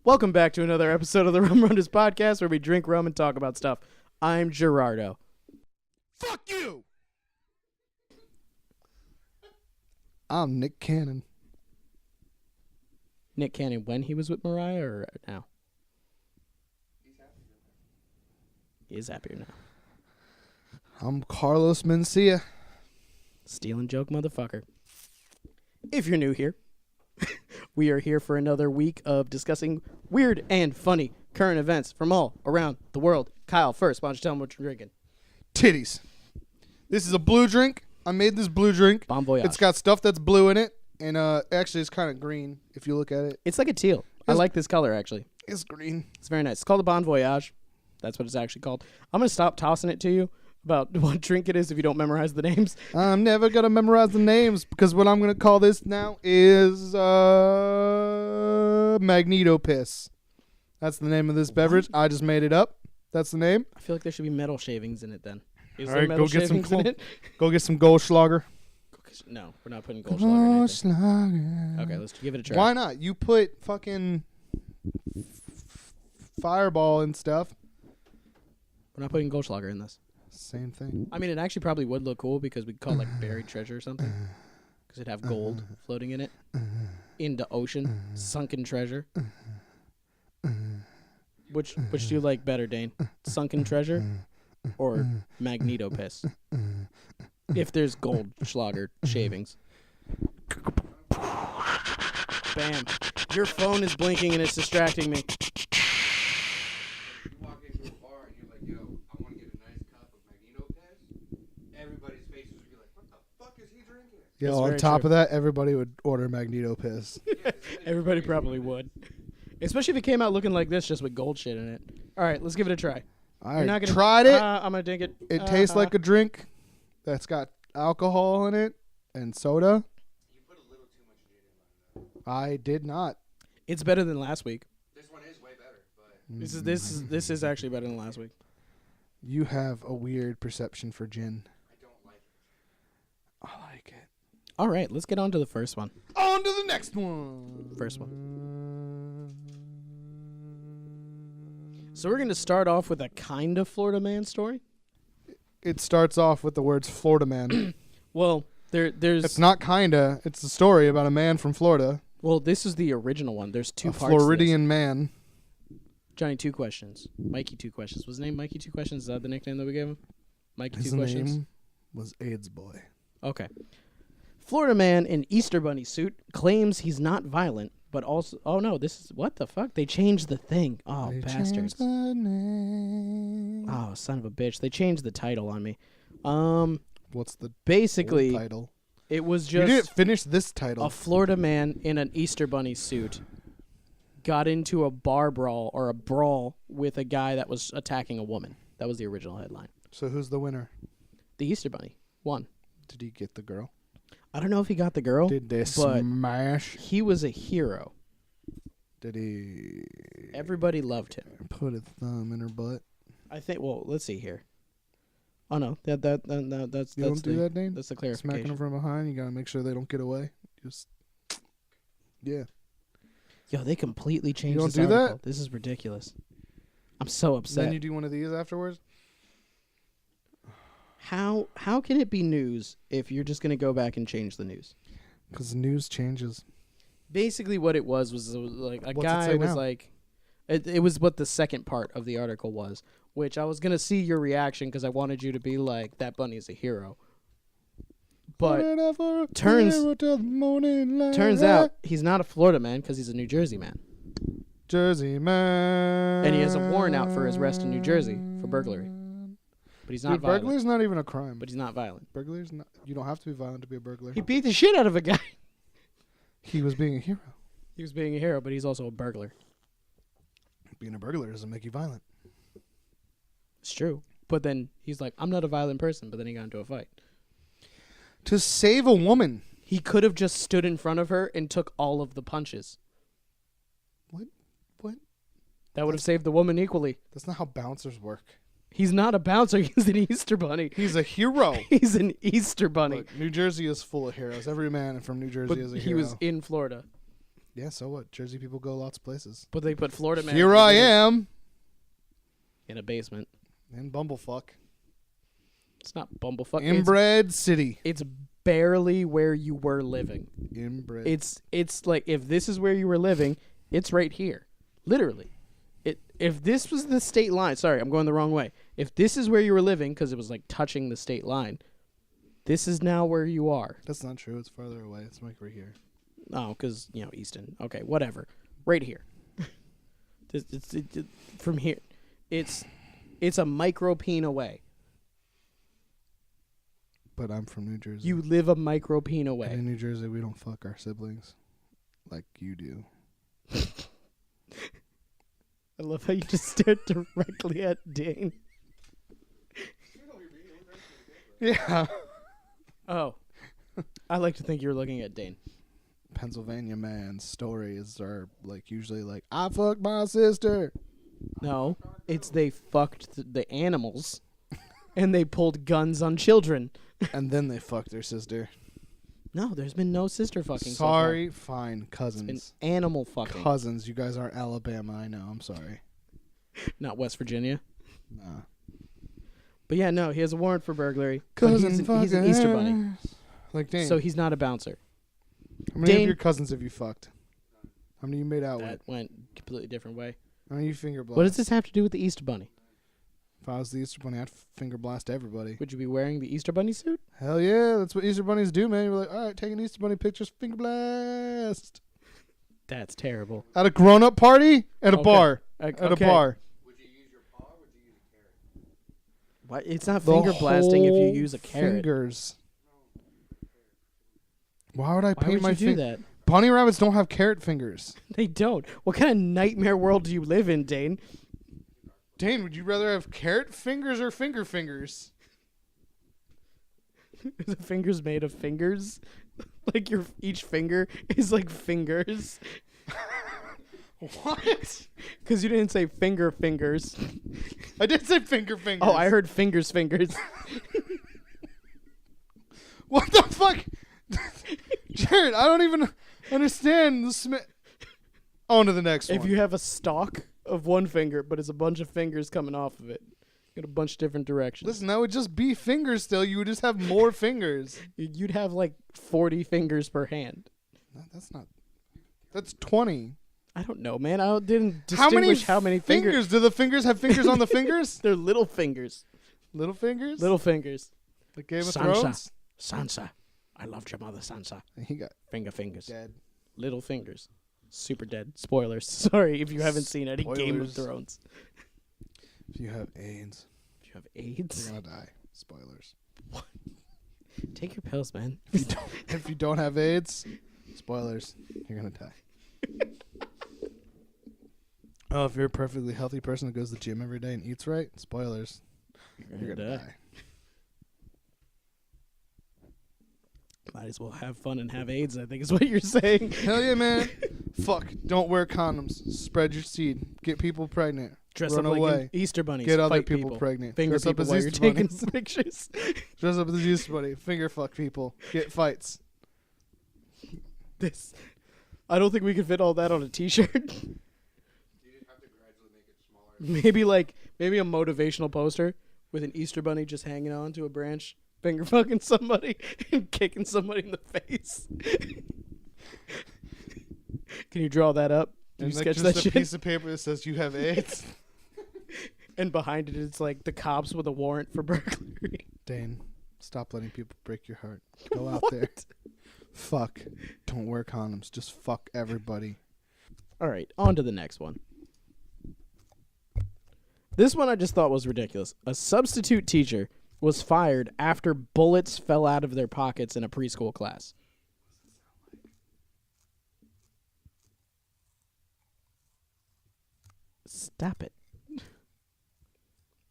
Welcome back to another episode of the Rum Runnas Podcast, where we drink rum and talk about stuff. I'm Gerardo. Fuck you! I'm Nick Cannon. Nick Cannon when he was with Mariah or now? He is happier now. I'm Carlos Mencia. Stealing joke, motherfucker. If you're new here, we are here for another week of discussing weird and funny current events from all around the world. Kyle, first, why don't you tell them what you're drinking? Titties. This is a blue drink. I made this blue drink. Bon voyage. It's got stuff that's blue in it, and actually it's kind of green if you look at it. It's like a teal. I like this color, actually. It's green. It's very nice. It's called a Bon Voyage. That's what it's actually called. I'm going to stop tossing it to you about what drink it is if you don't memorize the names. I'm never going to memorize the names because what I'm going to call this now is Magneto Piss. That's the name of this beverage. I just made it up. That's the name. I feel like there should be metal shavings in it then. Is All there right, metal go get some shavings in it? Go get some Goldschlager. No, we're not putting Goldschlager in anything. Goldschlager. Okay, let's give it a try. Why not? You put fucking Fireball and stuff. We're not putting Goldschlager in this. Same thing. I mean, it actually probably would look cool because we'd call it like buried treasure or something. Because it'd have gold floating in it. In the ocean. Sunken treasure. Which do you like better, Dane? Sunken treasure or Magneto Piss? If there's Goldschlager shavings. Bam. Your phone is blinking and it's distracting me. You walk into a bar and you're like, yo, I want to get a nice cup of Magneto Piss. Everybody's faces would be like, what the fuck is he drinking? Yeah, That's on very top true. of that, everybody would order Magneto Piss. Everybody probably would. Especially if it came out looking like this, just with gold shit in it. All right, let's give it a try. I not gonna, tried it. I'm going to drink it. It tastes like a drink that's got alcohol in it and soda. You put a little too much gin in mine, though. I did not. It's better than last week. This one is way better, but This is actually better than last week. You have a weird perception for gin. I don't like it. I like it. All right, let's get on to the first one. On to the next one. First one. So we're going to start off with a kind of Florida man story. It starts off with the words Florida man. Well, there's... It's not kinda. It's a story about a man from Florida. Well, this is the original one. There's two A parts to Floridian man. this. Johnny, 2 questions. Mikey, 2 questions. Was his name Mikey 2 questions? Is that the nickname that we gave him? Mikey His 2 questions? name was AIDS Boy. Okay. Florida man in Easter Bunny suit claims he's not violent, but also... Oh, no, this is... What the fuck? They changed the thing. Oh, They bastards. changed the name. Oh, son of a bitch. They changed the title on me. What's the Basically, full title? it was You didn't just finish this title. a Florida man in an Easter Bunny suit got into a bar brawl or a brawl with a guy that was attacking a woman. That was the original headline. So who's the winner? The Easter Bunny won. Did he get the girl? I don't know if he got the girl. Did they but smash? he was a hero. Did he Everybody loved him. put a thumb in her butt? I think. Well, let's see here. Oh no, that's You don't do that, Dane? That's the Smacking clarification. them from behind. You gotta make sure they don't get away. Just yeah. Yo, they completely changed don't this do that? article. This is ridiculous. I'm so upset. Then you do one of these afterwards. How can it be news if you're just gonna go back and change the news? Because the news changes. Basically, what it was like a What's it guy say was now? like, it was what the second part of the article was, which I was gonna see your reaction because I wanted you to be like, that bunny's a hero. But turns out he's not a Florida man because he's a New Jersey man, Jersey man, and he has a warrant out for his arrest in New Jersey for burglary. But he's not Dude, violent. burglary's not even a crime. But he's not violent. Burglary's not. You don't have to be violent to be a burglar. He beat the shit out of a guy. He was being a hero. He was being a hero, but he's also a burglar. Being a burglar doesn't make you violent. It's true. But then he's like, I'm not a violent person. But then he got into a fight. To save a woman. He could have just stood in front of her and took all of the punches. What? That would have saved the woman equally. That's not how bouncers work. He's not a bouncer. He's an Easter bunny. He's a hero. He's an Easter bunny. Look, New Jersey is full of heroes. Every man from New Jersey But is a he hero. was in Florida. Yeah, so what? Jersey people go lots of places. But they put Florida man Here I am in a basement. in Bumblefuck. It's not Bumblefuck. Inbred City. It's barely where you were living. Inbred. It's like if this is where you were living, it's right here. Literally. If this was the state line, sorry, I'm going the wrong way. If this is where you were living because it was like touching the state line, this is now where you are. That's not true. It's farther away. It's like right here. Oh, because, Easton. Okay, whatever. Right here. From here. It's a micro-peen away. But I'm from New Jersey. You live a micro-peen away. And in New Jersey, we don't fuck our siblings like you do. I love how you just stared directly at Dane. Yeah. Oh. I like to think you're looking at Dane. Pennsylvania man's stories are like usually like, I fucked my sister. No, it's they fucked the animals and they pulled guns on children. And then they fucked their sister. No, there's been no sister fucking. Sorry, fine, It's cousins. been animal fucking. Cousins, you guys aren't Alabama, I know, I'm sorry. Not West Virginia. Nah. But yeah, no, he has a warrant for burglary. But Cousin he's an Easter bunny. Like Dane. So he's not a bouncer. How many Dane- of your cousins have you fucked? How many you made out That with? went a completely different way. How many you finger blast? What does this have to do with the Easter bunny? If I was the Easter Bunny, I'd finger blast everybody. Would you be wearing the Easter bunny suit? Hell yeah, that's what Easter Bunnies do, man. You're like, all right, taking Easter Bunny pictures, finger blast. That's terrible. At a grown-up party? At a Okay. bar. At a Okay. bar. Would you use your paw or would you use a carrot? What? It's not The finger blasting if you whole use a carrot. Fingers. Why would I Why paint would my you do finger? that? Bunny rabbits don't have carrot fingers. They don't. What kind of nightmare world do you live in, Dane? Dane, would you rather have carrot fingers or finger fingers? The fingers made of fingers? Like each finger is like fingers? What? Because you didn't say fingers. I did say finger fingers. Oh, I heard fingers. What the fuck? Jared, I don't even understand the On to the next one. If you have a stalk of one finger, but it's a bunch of fingers coming off of it, in a bunch of different directions. Listen, that would just be fingers still. You would just have more fingers. You'd have like 40 fingers per hand. No, that's not. That's 20. I don't know, man. I didn't How many distinguish how many fingers. Do the fingers have fingers on the fingers? They're little fingers. Little fingers? Little fingers. Like Game of Sansa. Thrones? Sansa. I loved your mother, Sansa. He got Fingers. dead. Little fingers. Super dead. Spoilers. Sorry if you haven't seen any Game of Spoilers. Thrones. If you have AIDS, If you have AIDS, you're gonna die. Spoilers. take your pills, man. If you don't have AIDS, spoilers. You're gonna die. Oh, if you're a perfectly healthy person that goes to the gym every day and eats right, spoilers. You're gonna die. Might as well have fun and have AIDS, I think is what you're saying. Hell yeah, man. Fuck. Don't wear condoms. Spread your seed. Get people pregnant. Dress Run up like away. an Easter bunnies. Get other Fight people pregnant. Finger Dress up people as while you're Easter taking bunnies. pictures. Dress up as Easter bunny. Finger fuck people. Get fights. I don't think we could fit all that on a T-shirt. You just have to gradually make it smaller. maybe a motivational poster with an Easter bunny just hanging on to a branch, finger fucking somebody and kicking somebody in the face. Can you draw that up? Can you And sketch just that a shit? piece of paper that says you have AIDS. And behind it, it's like the cops with a warrant for burglary. Dane, stop letting people break your heart. Go out What? there. Fuck. Don't wear condoms. Just fuck everybody. All right, on to the next one. This one I just thought was ridiculous. A substitute teacher was fired after bullets fell out of their pockets in a preschool class. Stop it.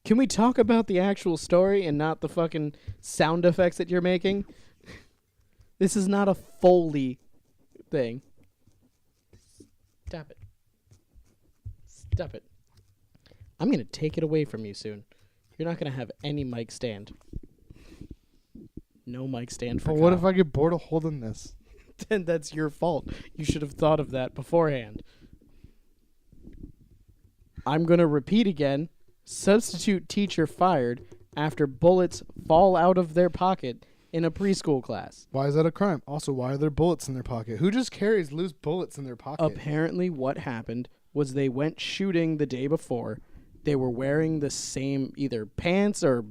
Can we talk about the actual story and not the fucking sound effects that you're making? This is not a Foley thing. Stop it. Stop it. I'm going to take it away from you soon. You're not going to have any mic stand. No mic stand for But what Kyle. if I get bored of holding this? then that's your fault. You should have thought of that beforehand. I'm going to repeat again. Substitute teacher fired after bullets fall out of their pocket in a preschool class. Why is that a crime? Also, why are there bullets in their pocket? Who just carries loose bullets in their pocket? Apparently what happened was they went shooting the day before. They were wearing the same either pants or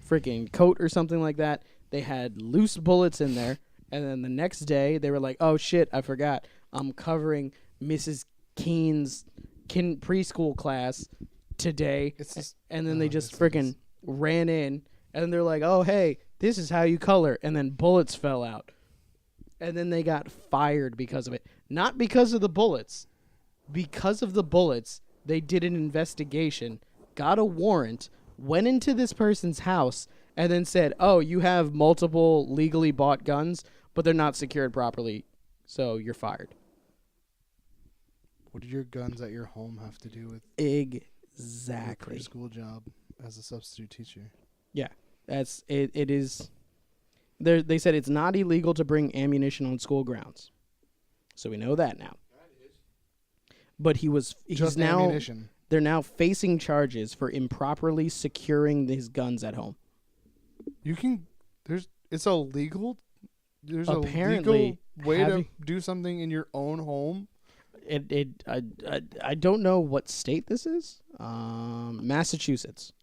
freaking coat or something like that. They had loose bullets in there. And then the next day, they were like, oh, shit, I forgot. I'm covering Mrs. Keen's preschool class today. And then they just freaking ran in. And they're like, oh, hey, this is how you color. And then bullets fell out. And then they got fired because of it. Not because of the bullets. Because of the bullets, they did an investigation, got a warrant, went into this person's house, and then said, oh, you have multiple legally bought guns, but they're not secured properly, so you're fired. What do your guns at your home have to do with Exactly. your preschool job as a substitute teacher? Yeah, that's it. It is. They said it's not illegal to bring ammunition on school grounds, so we know that now. But he's Just now. ammunition. They're now facing charges for improperly securing his guns at home. It's illegal. There's Apparently, a legal way to do something in your own home. I don't know what state this is. Massachusetts.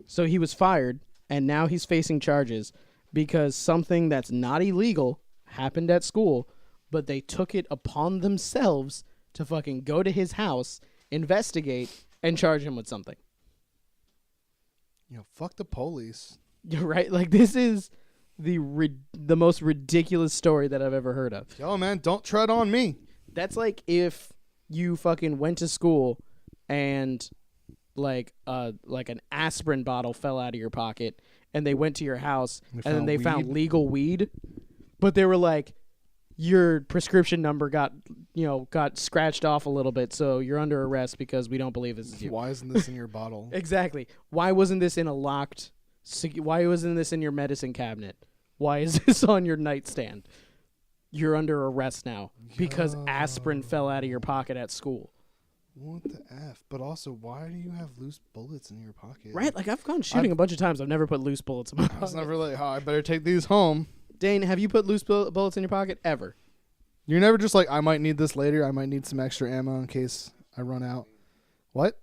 So he was fired, and now he's facing charges because something that's not illegal happened at school, but they took it upon themselves to fucking go to his house, investigate, and charge him with something. Fuck the police. You're right. Like, this is the most ridiculous story that I've ever heard of. Yo, man, don't tread on me. That's like if you fucking went to school and like an aspirin bottle fell out of your pocket and they went to your house and then they found legal weed, but they were like, your prescription number got scratched off a little bit, so you're under arrest because we don't believe this is you. Why isn't this in your bottle? Exactly. Why wasn't this in a locked? Why wasn't this in your medicine cabinet? Why is this on your nightstand? You're under arrest now because aspirin fell out of your pocket at school. What the F? But also, why do you have loose bullets in your pocket? Right? Like, I've gone shooting a bunch of times. I've never put loose bullets in my pocket. I was never like, I better take these home. Dane, have you put loose bullets in your pocket ever? You're never just like, I might need this later. I might need some extra ammo in case I run out. What?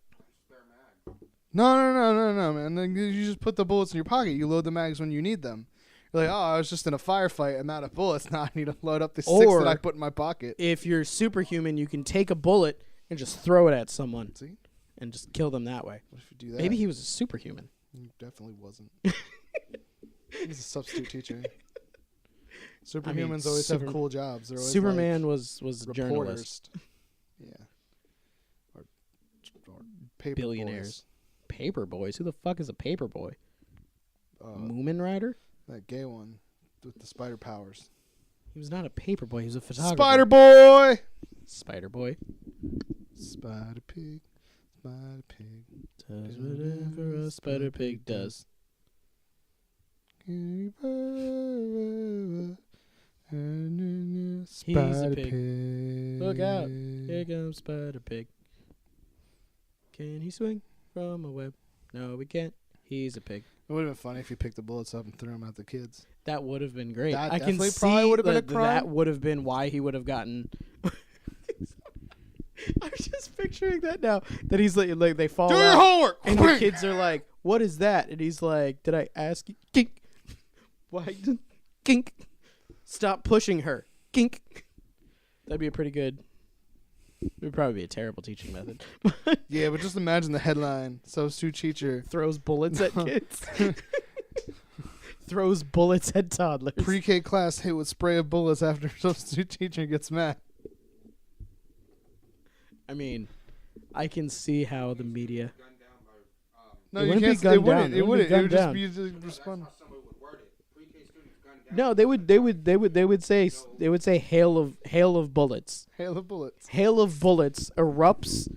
No, man. Then you just put the bullets in your pocket. You load the mags when you need them. You're like, I was just in a firefight. I'm out of bullets. Now I need to load up the 6 that I put in my pocket. If you're superhuman, you can take a bullet and just throw it at someone. See? And just kill them that way. What if you do that? Maybe he was a superhuman. He definitely wasn't. He's a substitute teacher. Superhumans always have cool jobs. They're always Superman was a journalist. Yeah. Or paper billionaires. boys. Paper boys? Who the fuck is a paper boy? Moomin Rider? That gay one with the spider powers. He was not a paper boy. He was a photographer. Spider boy! Spider boy. Spider pig. Spider pig. Does whatever a spider pig does. Spider pig. pig. Look out. Here comes Spider Pig. Can he swing from a web? No, we can't. He's a pig. It would have been funny if you picked the bullets up and threw them at the kids. That would have been great. That I can definitely see probably would have been a crime. that would have been why he would have gotten. I'm just picturing that now. That he's like they fall Do out. your homework! And the kids are like, what is that? And he's like, did I ask you? Kink. Why? Kink. Stop pushing her. Kink. That'd be a pretty good. It would probably be a terrible teaching method. Yeah, but just imagine the headline. Substitute teacher Throws bullets at kids. Throws bullets at toddlers. Pre-K class hit with spray of bullets after substitute teacher gets mad. I mean, I can see how the media. No, It you wouldn't can't. be gunned It wouldn't. down. It wouldn't. It would just down. be to respond. No, they would say hail of bullets. Hail of bullets. Hail of bullets erupts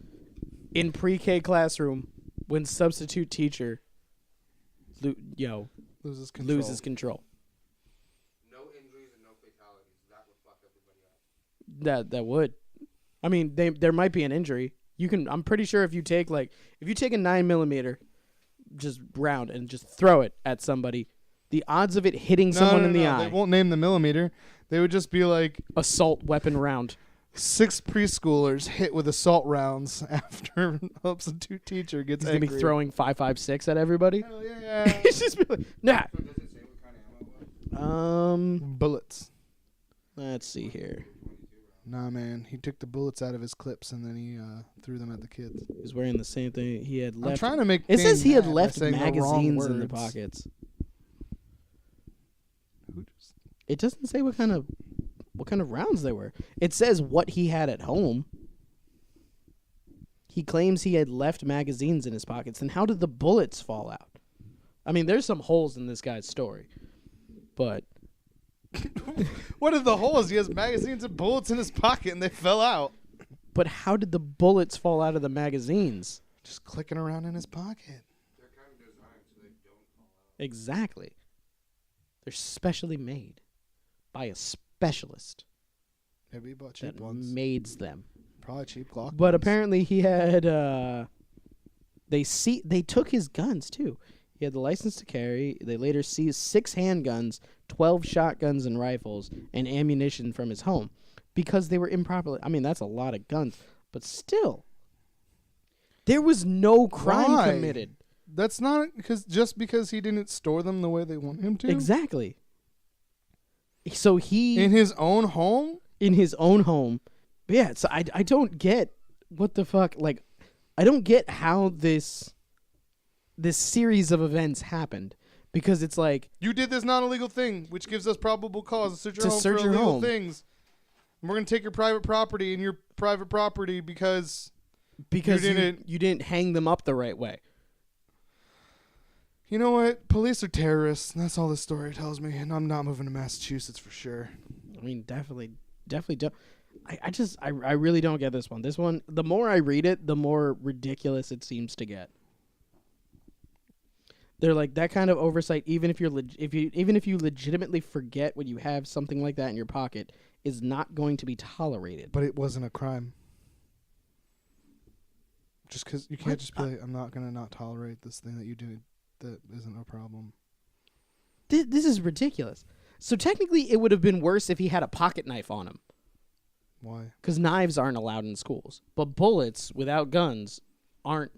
in pre-K classroom when substitute teacher Loses control. loses control. No injuries and no fatalities. That would. I mean, there might be an injury. I'm pretty sure if you take a 9mm, just round and just throw it at somebody, the odds of it hitting someone in the eye. They won't name the millimeter. They would just be like assault weapon round. 6 preschoolers hit with assault rounds after a substitute teacher gets He's angry. gonna be throwing 5.56 at everybody. Hell yeah. He's just be like, nah. So does it say what kind of ammo it was? Bullets. Let's see here. Nah, man. He took the bullets out of his clips and then he threw them at the kids. He was wearing the same thing. He had left. I'm trying to make. It says he had mad by left saying the wrong magazines in the words. pockets. Who just- It doesn't say what kind of rounds they were. It says what he had at home. He claims he had left magazines in his pockets. Then how did the bullets fall out? I mean, there's some holes in this guy's story, but What are the holes? He has magazines and bullets in his pocket and they fell out. but how did the bullets fall out of the magazines? Just clicking around in his pocket. They're kind of designed so they don't fall out. Exactly. They're specially made by a specialist Maybe he bought cheap that ones. made them. Probably cheap Glock. But ones. apparently he had they took his guns too. He had the license to carry. They later seized 6 handguns, 12 shotguns and rifles, and ammunition from his home because they were improperly. I mean, that's a lot of guns, but still, there was no crime Why? committed. That's not because he didn't store them the way they want him to. Exactly. So he In his own home. in his own home. Yeah, so I don't get what the fuck, like, I don't get how this series of events happened, because it's like, You did this non-illegal thing, which gives us probable cause to search your To home search for your illegal home. things. And we're gonna take your private property and your private property because you didn't hang them up the right way. you know what? Police are terrorists. And that's all this story tells me, and I'm not moving to Massachusetts for sure. I mean, definitely don't. I really don't get this one. This one, the more I read it, the more ridiculous it seems to get. They're like, that kind of oversight, even if you legitimately forget when you have something like that in your pocket, is not going to be tolerated. But it wasn't a crime. Just because you can't What? just be like, I'm not gonna not tolerate this thing that you did. That isn't a problem. This is ridiculous. So technically, it would have been worse if he had a pocket knife on him, Why? because knives aren't allowed in schools. But bullets without guns aren't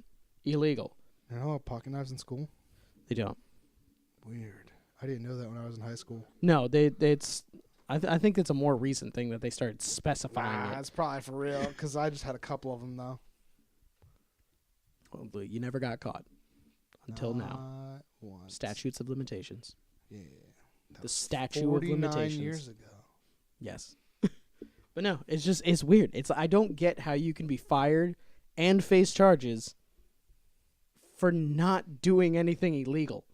illegal. You know, pocket knives in school. They don't. Weird. I didn't know that when I was in high school. No, I think it's a more recent thing that they started specifying it. That's probably for real. Because I just had a couple of them though. Well, but you never got caught until now. Not once. Statutes of limitations. Yeah. The statute of 49 limitations. years ago. Yes. But no, it's weird. I don't get how you can be fired and face charges for not doing anything illegal.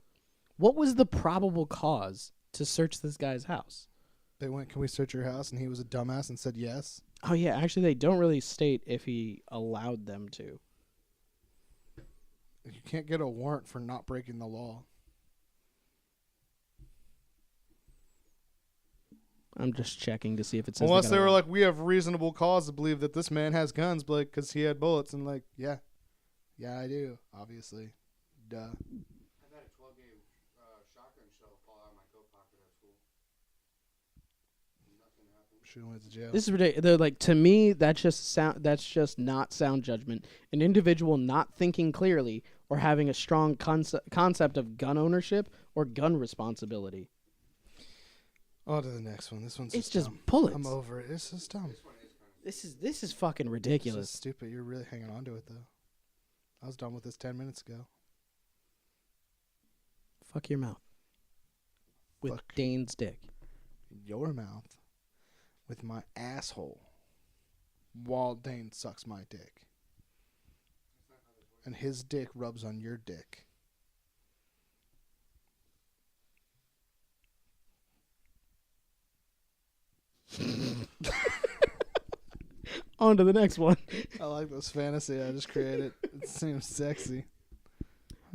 What was the probable cause to search this guy's house? They went, can we search your house? And he was a dumbass and said yes. Oh yeah, actually they don't really state if he allowed them to. You can't get a warrant for not breaking the law. I'm just checking to see if it says. Unless they were like, we have reasonable cause to believe that this man has guns, but like, because he had bullets. And like, yeah, I do, obviously. Duh. I've had a 12-gauge shotgun shell fall out of my coat pocket at school. Nothing happened. Should have went to jail. This is ridiculous. They're like, to me, that's just not sound judgment. An individual not thinking clearly or having a strong concept of gun ownership or gun responsibility. On to the next one. This one's It's just just dumb. bullets. I'm over it. It's just dumb. This one is kind of. This is fucking This is ridiculous. stupid. You're really hanging on to it, though. I was done with this 10 minutes ago. Fuck your mouth. With Fuck. Dane's dick. Your mouth with my asshole while Dane sucks my dick. And his dick rubs on your dick. On to the next one. I like this fantasy I just created. It seems sexy.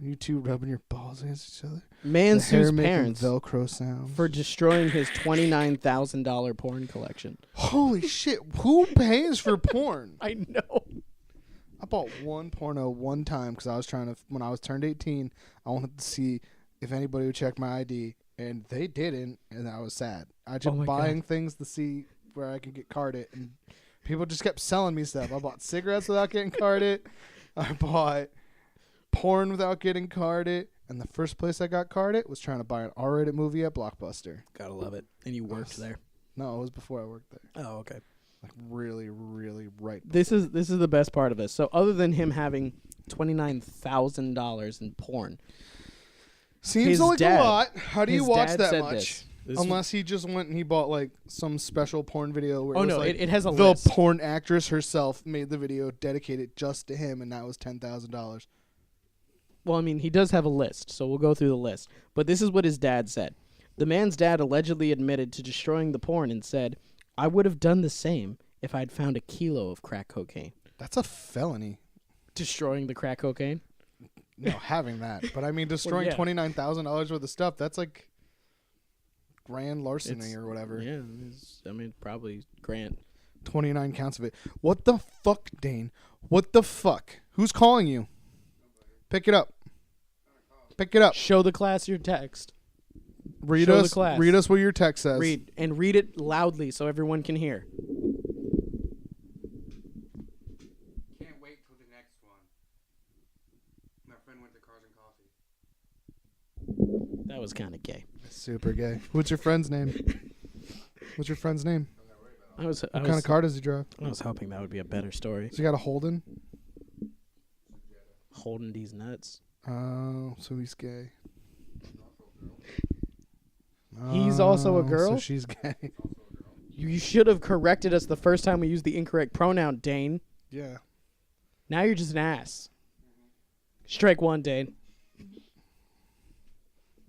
You two rubbing your balls against each other. Man The hair sues making parents Velcro sounds. for destroying his $29,000 porn collection. Holy shit! Who pays for porn? I know. I bought one porno one time because I was trying to. When I was turned 18, I wanted to see if anybody would check my ID, and they didn't, and I was sad. I just buying things to see where I could get carded, and people just kept selling me stuff. I bought cigarettes without getting carded. I bought porn without getting carded. And the first place I got carded was trying to buy an R-rated movie at Blockbuster. Gotta love it. And you worked there. No, it was before I worked there. Oh, okay. Like really, really right. This is the best part of this. So other than him having $29,000 in porn, seems his like dad- a lot. How do you his watch dad that said much? this. Unless he just went and he bought like some special porn video where Oh it was no, like it has a the list. porn actress herself made the video dedicated just to him, and that was $10,000. Well, I mean, he does have a list, so we'll go through the list. But this is what his dad said. The man's dad allegedly admitted to destroying the porn and said, "I would have done the same if I'd found a kilo of crack cocaine." That's a felony. Destroying the crack cocaine? No, having that, but I mean destroying yeah. $29,000 worth of stuff. That's like grand larceny It's- or whatever. Yeah, probably grand. 29 counts of it. What the fuck, Dane? What the fuck? Who's calling you? Pick it up. Pick it up. Show the class your text. Read Show the us. class. Read us what your text says. Read it loudly so everyone can hear. Can't wait till the next one. My friend went to Cars and Coffee. That was kind of gay. Super gay. What's your friend's name? What's your friend's name? What What kind of car does he drive? I was hoping that would be a better story. Has he got a Holden? Holding these nuts. Oh, so he's gay. He's also a girl? So she's gay. You should have corrected us the first time we used the incorrect pronoun, Dane. Yeah. Now you're just an ass. Strike one, Dane.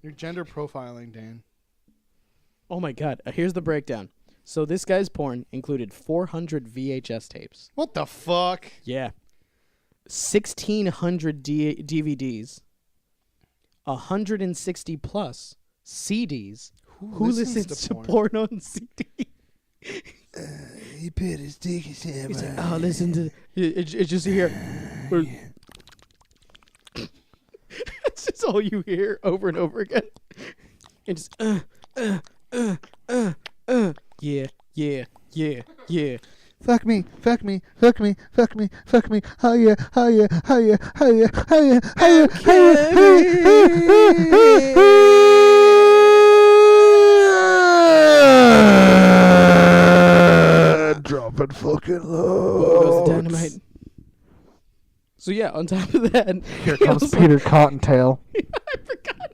You're gender profiling, Dan. Oh my god. Here's the breakdown. So this guy's porn included 400 VHS tapes. What the fuck? Yeah. 1,600 DVDs. 160 plus CDs. Who listens to porn on CD? He put his dick in him. He's like, oh, listen to it's just here. That's just all you hear over and over again. It's yeah, yeah, yeah, yeah. Fuck me, fuck me, fuck me, fuck me, fuck me. Oh yeah, oh yeah, oh yeah, oh yeah, oh yeah, oh yeah. Drop it fucking low. Goes the dynamite. So yeah, on top of that, Here comes Peter Cottontail. I forgot.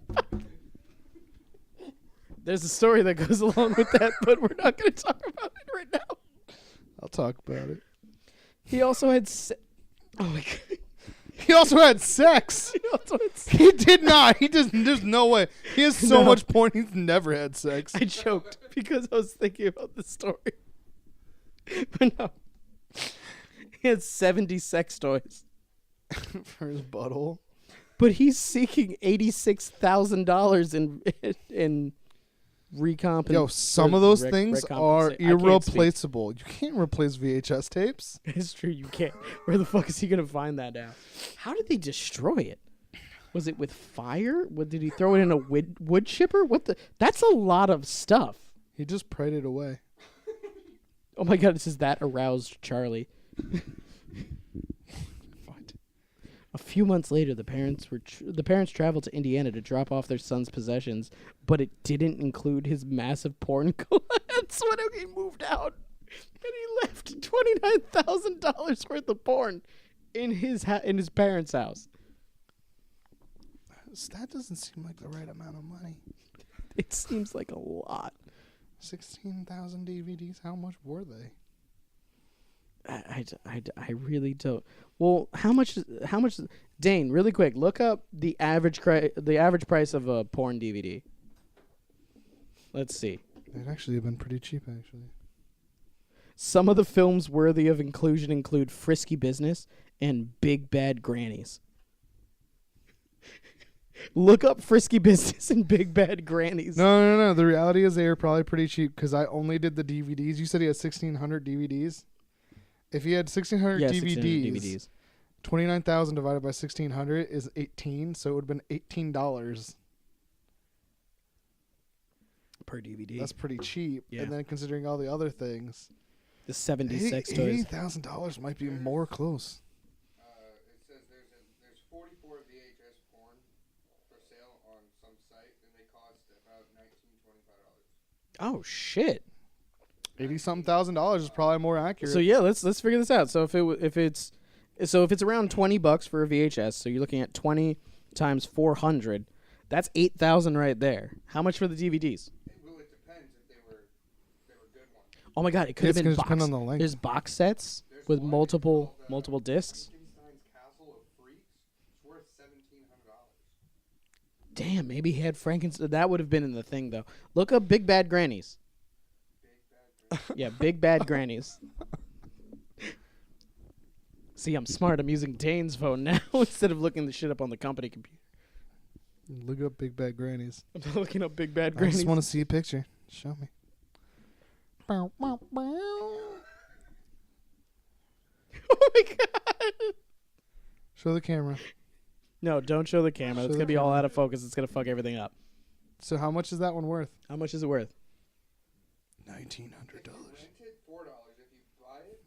There's a story that goes along with that, but we're not going to talk about it right now. I'll talk about it. He also had. Oh my god. He also had sex. He also had He did not. He just. There's no way. He has so No. much porn. He's never had sex. I choked because I was thinking about the story. But no. He had 70 sex toys. For his butthole. But he's seeking $86,000 in recomp. Yo, some of those things are I can't speak. irreplaceable. You can't replace VHS tapes. It's true, you can't. Where the fuck is he gonna find that now? How did they destroy it? Was it with fire? Did he throw it in a wood chipper? What the? That's a lot of stuff. He just prayed it away. Oh my god! It says that aroused Charlie. What? A few months later, the parents traveled to Indiana to drop off their son's possessions, but it didn't include his massive porn collection when he moved out, and he left $29,000 worth of porn in his parents' house. That doesn't seem like the right amount of money. It seems like a lot. 16,000 DVDs. How much were they? I really don't. Well, how much? Dane, really quick, look up the average price of a porn DVD. Let's see. They'd actually have been pretty cheap, actually. Some of the films worthy of inclusion include Frisky Business and Big Bad Grannies. Look up Frisky Business and Big Bad Grannies. No. The reality is they are probably pretty cheap because I only did the DVDs. You said he had 1,600 DVDs. If he had 1,600 DVDs, 29,000 divided by 1,600 is 18, so it would have been $18 per DVD. That's pretty cheap. Yeah. And then considering all the other things, The 70 sex toys. $80,000 might be more close. It says there's 44 VHS porn for sale on some site, and they cost about $19-$25. Oh shit! $80,000 is probably more accurate. So yeah, let's figure this out. So if it's around $20 for a VHS, so you're looking at 20 times 400, that's 8,000 right there. How much for the DVDs? Well, it depends if they were good ones. Oh my god, it could It's have been gonna depend box. on the length. There's box sets with multiple discs. Frankenstein's Castle of Freaks. It's worth $1,700. Damn, maybe he had Frankenstein. That would have been in the thing though. Look up Big Bad Grannies. Yeah, Big Bad Grannies. See, I'm smart. I'm using Dane's phone now instead of looking the shit up on the company computer. Look up Big Bad Grannies. I'm looking up Big Bad I Grannies. just want to see a picture. Show me. Oh my god! Show the camera. No, don't show the camera. Show It's the gonna be all camera. out of focus. It's gonna fuck everything up. So how much is that one worth? How much is it worth? $1,900. If you rent it, $4. If you buy it,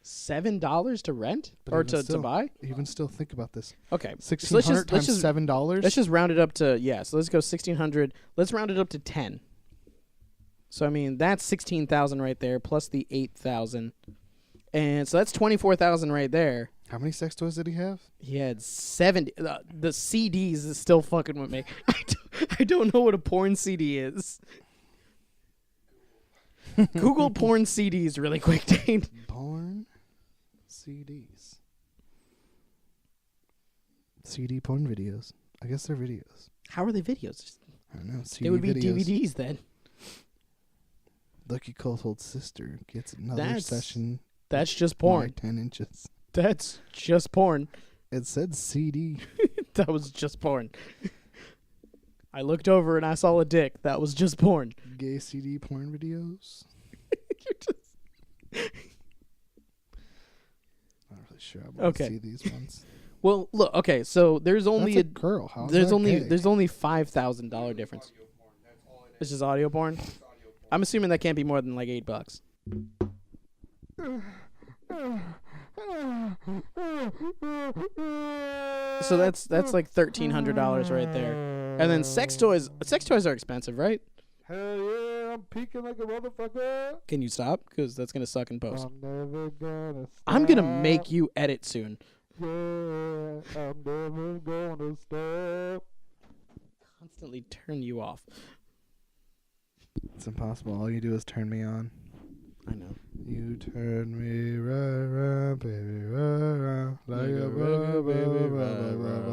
$7. $7 to rent But or even to still- buy? Even still, think about this. Okay, so $1,600 times $7. let's just round it up to So let's go 1,600. Let's round it up to 10. So I mean that's 16,000 right there plus the 8,000, and so that's 24,000 right there. How many sex toys did he have? He had 70. The CDs is still fucking with me. I don't know what a porn CD is. Google porn CDs really quick, Dane. Porn CDs. CD porn videos. I guess they're videos. How are they videos? I don't know. CD They would be videos. DVDs then. Lucky Coulthard's sister gets another That's session. That's just by porn. 10 inches. That's just porn. It said CD. That was just porn. I looked over and I saw a dick. That was just porn. Gay CD porn videos. You're just- Not really sure. I want to Okay. see these ones. Well, look. Okay, so there's only That's a girl. How's there's that only gay? there's only $5,000 difference. Audio porn. That's all it is. This is audio porn. It's audio porn. I'm assuming that can't be more than like $8. So that's like $1,300 right there. And then sex toys are expensive, right? Hell yeah, I'm peeking like a motherfucker. Can you stop? Because that's gonna suck in post. I'm never gonna stop. I'm gonna make you edit soon. Yeah, I'm never gonna stop. Constantly turn you off. It's impossible. All you do is turn me on. I know. You turn me right round, baby, right round, like a rubber, baby, rubber.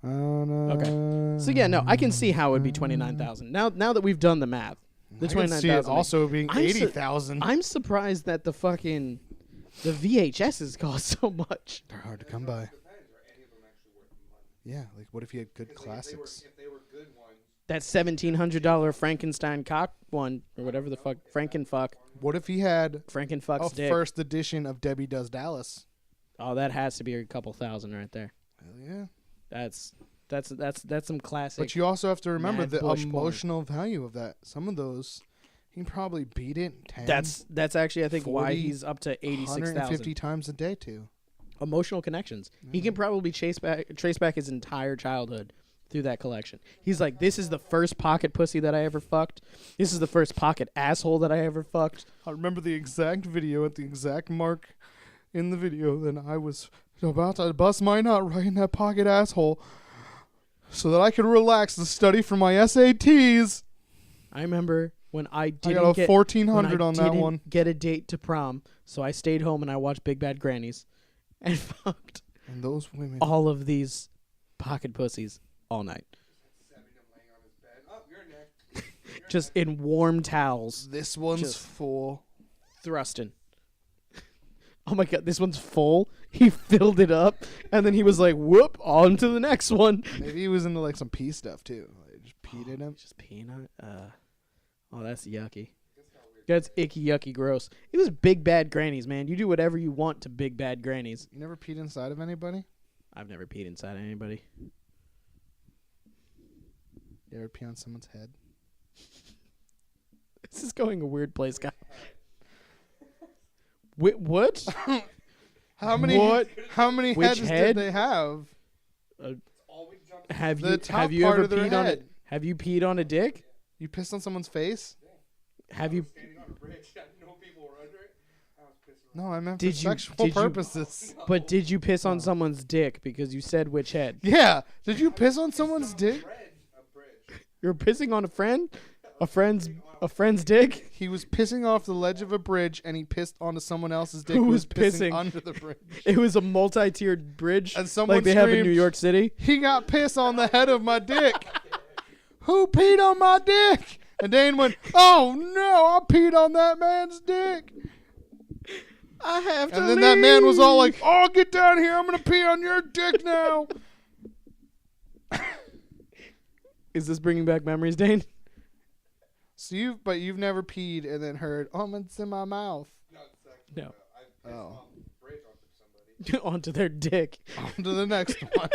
Okay. So yeah, no, I can see how it would be 29,000. Now that we've done the math, the I can see 29,000. it also being I'm su- 80,000. I'm surprised that the VHSs cost so much. They're hard to come by. Depends. Are any of them actually worth money? Yeah, like what if you had good 'Cause classics? If they were good ones, That $1,700 Frankenstein cock one or whatever the fuck Frankenfuck What if he had Frankenfuck's a dick. first edition of Debbie Does Dallas? Oh, that has to be a couple thousand right there. Hell yeah. That's some classic. But you also have to remember Mad the Bush porn. emotional value of that. Some of those, he can probably beat it 10, That's actually I think why 40, he's up to 86,000. 150 times a day too. Emotional connections. He can probably trace back his entire childhood through that collection. He's like, this is the first pocket pussy that I ever fucked. This is the first pocket asshole that I ever fucked. I remember the exact video at the exact mark in the video. Then I was about to bust my nut right in that pocket asshole so that I could relax to study for my SATs. I remember when I I didn't got a get 1,400 when I on that didn't one. get a date to prom, so I stayed home and I watched Big Bad Grannies and fucked And those women. all of these pocket pussies all night. having him laying on his bed. Oh, you're next. Just in warm towels, This one's Just- full. thrusting. oh my god, this one's full. He filled it up, and then he was like, whoop, on to the next one. Maybe he was into like some pee stuff too. Like, just peed in him. Just peeing on it? Oh, that's yucky. That's icky, yucky, gross. It was big bad grannies, man. You do whatever you want to big bad grannies. You never peed inside of anybody? I've never peed inside anybody. You ever pee on someone's head? This is going a weird place, guy. What? How many? What? How many Which heads head? did they have? Have The you top have you part ever of their peed on head. it? Have you peed on a dick? You pissed on someone's face? Have you? Standing on a bridge, I know people were under it. I was pissing. No, I meant Did for you- sexual did you- purposes. But did you piss on someone's dick because you said which head? Yeah. Did you piss on someone's dick? A bridge. You're pissing on a friend, a friend's dick. He was pissing off the ledge of a bridge, and he pissed onto someone else's dick. Who who was pissing? under the bridge? It was a multi-tiered bridge, And someone like they have in screamed, New York City. He got piss on the head of my dick. Who peed on my dick? And Dane went, oh no, I peed on that man's dick. I have to And then that man was all like, oh, get down here. I'm going to pee on your dick now. "Is this bringing back memories, Dane?" So you've never peed and then heard, oh, it's in my mouth. No, it's actually, No. I pissed Oh. off the bridge onto somebody. Onto their dick. On to the next one.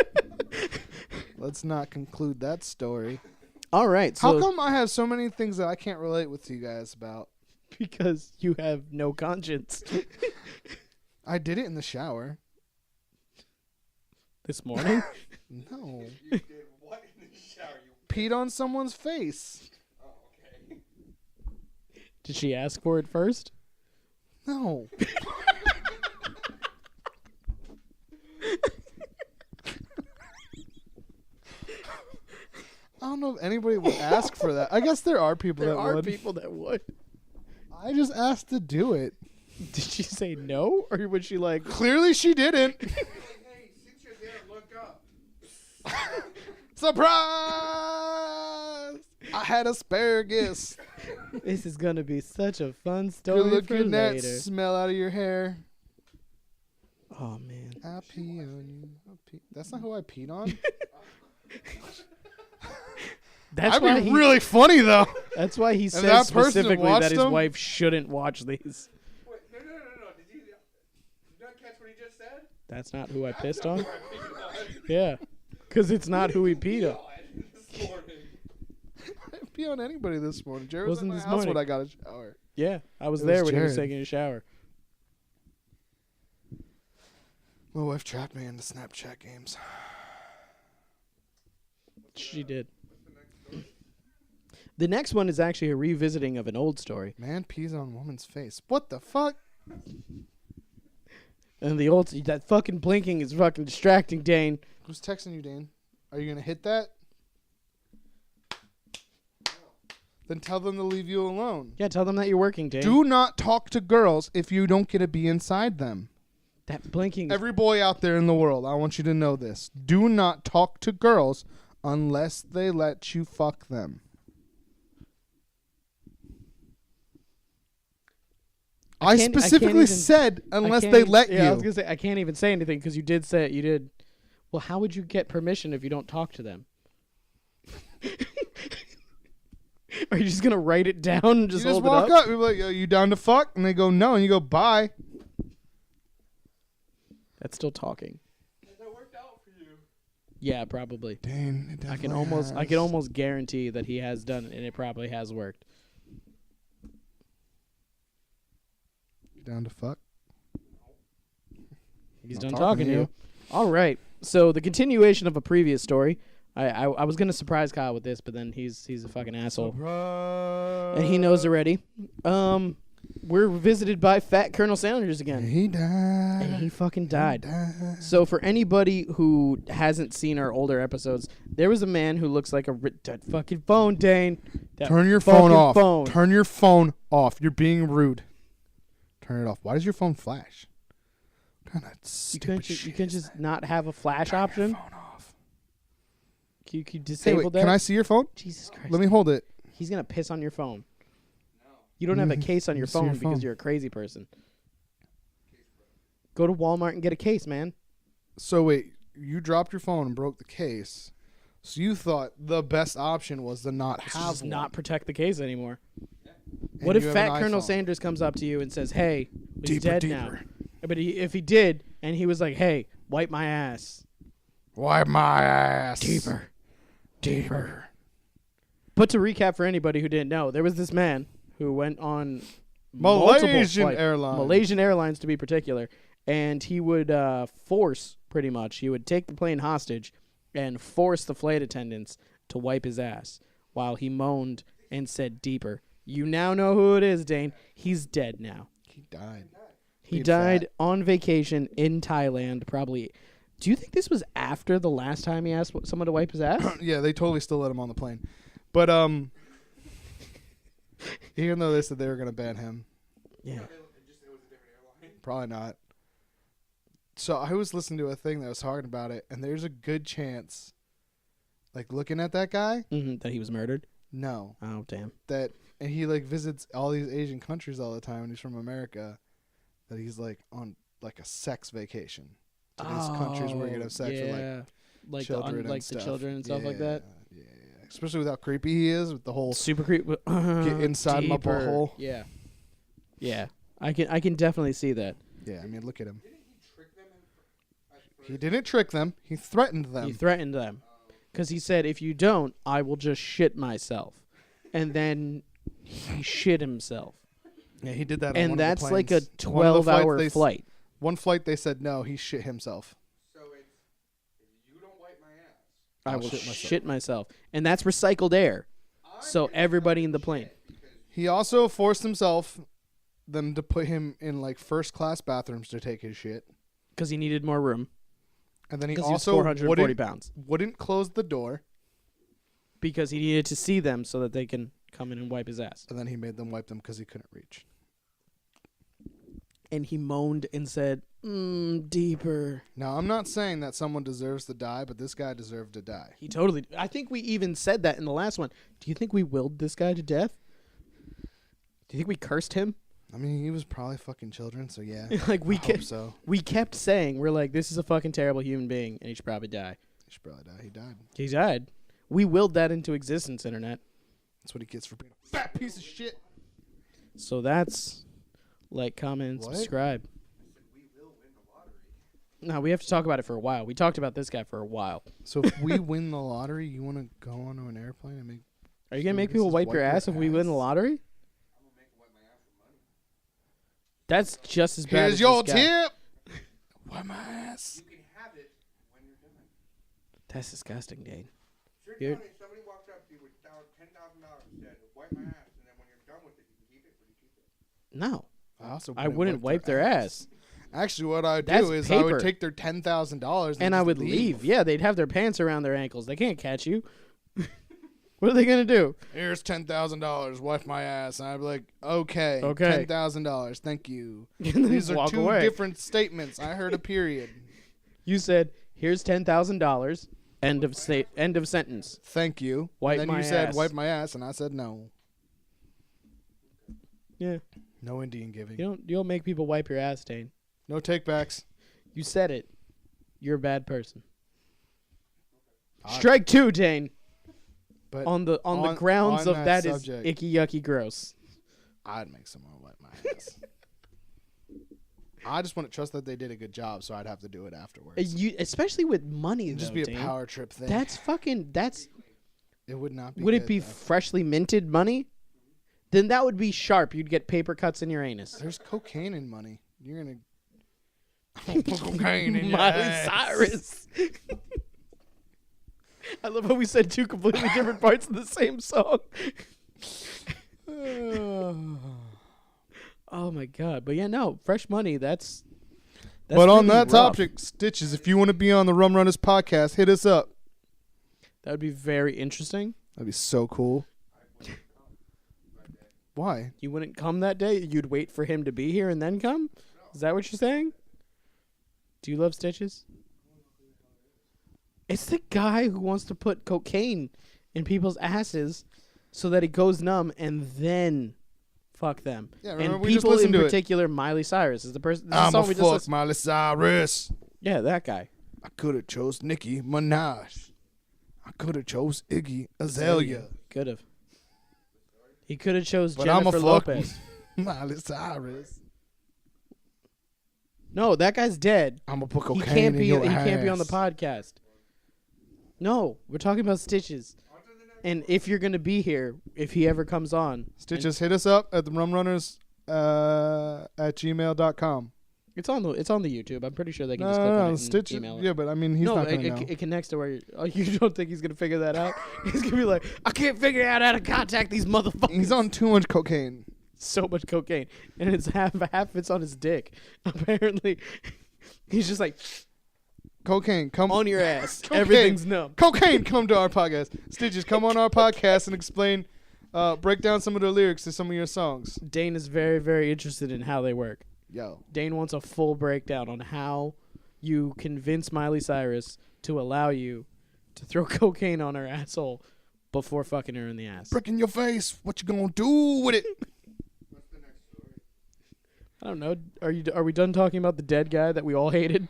Let's not conclude that story. All right, How so come I have so many things that I can't relate with you guys about? because you have no conscience. I did it in the shower. This morning, No. You did what in the shower? You Peed on someone's face. oh okay. did she ask for it first? No. I don't know if anybody would ask for that. I guess there are people There that are would. people that would. I just asked to do it. Did she say no, or was she like, Clearly she didn't. Hey, since you're there, look up. Surprise! I had asparagus. "This is gonna be such a fun story Good for looking that later"? smell out of your hair. Oh man, I pee on you. That's not who I peed on. that's I'd why be he. really funny though. That's why he that says person specifically watched that his them? wife shouldn't watch these. Wait, no. Did you not catch what he just said? That's not who I pissed on. I peed on. Yeah, because it's not who he peed on. This morning. I didn't pee on anybody this morning. Jared was Wasn't at my this house morning. when I got a shower. Yeah, I was It there was when he was Jared. taking a shower. My wife trapped me into Snapchat games. She did. The next one is actually a revisiting of an old story. Man pees on woman's face. What the fuck? And that fucking blinking is fucking distracting, Dane. Who's texting you, Dane? Are you gonna hit that? Then tell them to leave you alone. Yeah, tell them that you're working, Dane. Do not talk to girls if you don't get to be inside them. That blinking. Every boy out there in the world, I want you to know this. Do not talk to girls unless they let you fuck them. I can't specifically even- said I unless can't they even- let yeah, I was you. gonna say I can't even say anything because you did say it. You did. Well, how would you get permission if you don't talk to them? Are you just gonna write it down and You just just hold walk it up? up. You're like, "Are you down to fuck?" And they go, "No." And you go, "Bye." That's still talking. Has that worked out for you? Yeah, probably. Dane, I can almost guarantee that he has done it, and it probably has worked. You down to fuck? He's Not done talking talking to to you. you. All right. So the continuation of a previous story. I was gonna surprise Kyle with this, but then he's a fucking asshole, and he knows already. We're visited by Fat Colonel Sanders again, He died. and he fucking died. died. So for anybody who hasn't seen our older episodes, there was a man who looks like that fucking phone, Dane. That Turn your phone fucking off. phone. Turn your phone off. You're being rude. Turn it off. Why does your phone flash? What kind of You stupid couldn't shit you can is just that? not have a flash Turn option. your phone off. You Hey, disable wait, that. can I see your phone? Jesus Christ! Let me hold it. He's gonna piss on your phone. You don't have a case on your see your phone because phone. you're a crazy person. Go to Walmart and get a case, man. So wait, you dropped your phone and broke the case. So you thought the best option was to not have Just one. not protect the case anymore. And What if you have Fat an Colonel iPhone. Sanders comes up to you and says, "Hey, he's Deeper, dead now." deeper. But if he did, and he was like, "Hey, wipe my ass." Wipe my ass. Deeper. But to recap for anybody who didn't know, there was this man who went on Malaysian flights, Airlines. Malaysian Airlines to be particular, and he would force, pretty much, he would take the plane hostage and force the flight attendants to wipe his ass while he moaned and said, "Deeper." You now know who it is, Dane. He's dead now. He died. He He'd died fat. on vacation in Thailand, probably. Do you think this was after the last time he asked someone to wipe his ass? Yeah, they totally still let him on the plane. But even though they said they were going to ban him, Yeah. It was a different airline. probably not. So I was listening to a thing that was talking about it, and there's a good chance, like looking at that guy, That he was murdered? no, Oh, damn. that, and he like visits all these Asian countries all the time, and he's from America, that he's like on like a sex vacation to these countries where you're gonna have sex with like children and like stuff. the children and stuff like that. Yeah. Especially with how creepy he is with the whole Super creep. get inside my Deeper. butthole. Yeah. Yeah. I can definitely see that. Yeah, I mean, look at him. Didn't he trick them? He didn't trick them. He threatened them. He threatened them because he said, "If you don't, I will just shit myself," and then he shit himself. Yeah, he did that. On And one of the that's like a planes. One of the flights 12-hour flight. One flight they said no, he shit himself. So it's if you don't wipe my ass, I I'll will shit myself. shit myself, and that's recycled air. So everybody in the plane. He also forced them to put him in like first class bathrooms to take his shit, Because he needed more room. and then he Because he was also 440 pounds. wouldn't close the door, Because he needed to see them so that they can come in and wipe his ass. and then he made them wipe them because he couldn't reach. And he moaned and said, "Deeper." Now I'm not saying that someone deserves to die, but this guy deserved to die. He totally. I think we even said that in the last one. Do you think we willed this guy to death? Do you think we cursed him? I mean, he was probably fucking children, so yeah. Like I hope so. we kept saying, we're like, this is a fucking terrible human being, and he should probably die. He should probably die. He died. He died. We willed that into existence, internet. That's what he gets for being a fat piece of shit. So that's like, comment, What? subscribe. I said we will win the lottery. No, we have to talk about it for a while. We talked about this guy for a while. So if we win the lottery, you want to go onto an airplane and make? Are you gonna So make this people is wipe your ass if we win the ass? lottery? I'm gonna make them wipe my ass for money. That's just as bad. Here's as your this guy. tip. Wipe my ass. You can have it when you're done. That's disgusting, Dane. Sure, You're- Tony, if somebody walked up to you with $10,000 and said, "Wipe my ass," and then when you're done with it, you can keep it. Would you keep it? No, I also I wouldn't wipe their ass. Actually, what I'd That's do is I paper. would take their $10,000 And I would leave. Yeah, they'd have their pants around their ankles. They can't catch you. What are they gonna do? Here's $10,000. Wipe my ass, and I'd be like, okay, Okay. $10,000. Thank you. And then These are walk two away. different statements. I heard a period. You said, "Here's $10,000." End of sentence. Thank you. Wipe and then my you said ass. wipe my ass, and I said no. Yeah, No Indian giving. you don't make people wipe your ass, Dane. No takebacks. You said it. You're a bad person. I- Strike 2, Dane. But On the on- grounds on of that that is subject. icky, yucky, gross. I'd make someone wipe my ass. I just wouldn't trust that they did a good job, so I'd have to do it afterwards. You, especially with money, It'd just though, be a Dane. power trip thing. That's fucking. That's. It would not be. Would it good, be though. freshly minted money? Then that would be sharp. You'd get paper cuts in your anus. There's cocaine in money. You're gonna. Put cocaine in your Miley ass. Cyrus. I love how we said two completely different parts of the same song. Oh my god! But yeah, no, fresh money. That's But on really that rough. topic, Stitches, if you want to be on the Rum Runnas podcast, hit us up. That would be very interesting. That'd be so cool. Why? You wouldn't come that day. You'd wait for him to be here and then come. Is that what you're saying? Do you love Stitches? It's the guy who wants to put cocaine in people's asses so that it goes numb and then fuck them. Yeah, remember and we just people in listened to it. particular, Miley Cyrus is the person. I'm a we just fuck listened- Miley Cyrus. Yeah, that guy. I could have chose Nicki Minaj. I could have chose Iggy Azalea. Could have. He could have chose But I'm a Jennifer fuck Lopez. Miley Cyrus. No, that guy's dead. I'm gonna put He cocaine can't in be. your He can't be on the ass. podcast. No, we're talking about Stitches. And if you're gonna be here, if he ever comes on, Stitches, hit us up at the Rum Runners at gmail.com. it's on the YouTube. I'm pretty sure they can No, just click on it and Stitches. email it. Yeah, but I mean, he's no, not gonna know. it connects to where you're. Oh, you don't think he's gonna figure that out? He's gonna be like, I can't figure out how to contact these motherfuckers. He's on too much cocaine. So much cocaine, and it's half it's on his dick. Apparently, he's just like Cocaine, come on your ass. Cocaine. Everything's numb. Cocaine, come to our podcast. Stitches, come on our podcast and explain, break down some of the lyrics to some of your songs. Dane is very, very interested in how they work. Yo, Dane wants a full breakdown on how you convince Miley Cyrus to allow you to throw cocaine on her asshole before fucking her in the ass. brick in your face. What you gonna do with it? What's the next story? I don't know. Are we done talking about the dead guy that we all hated?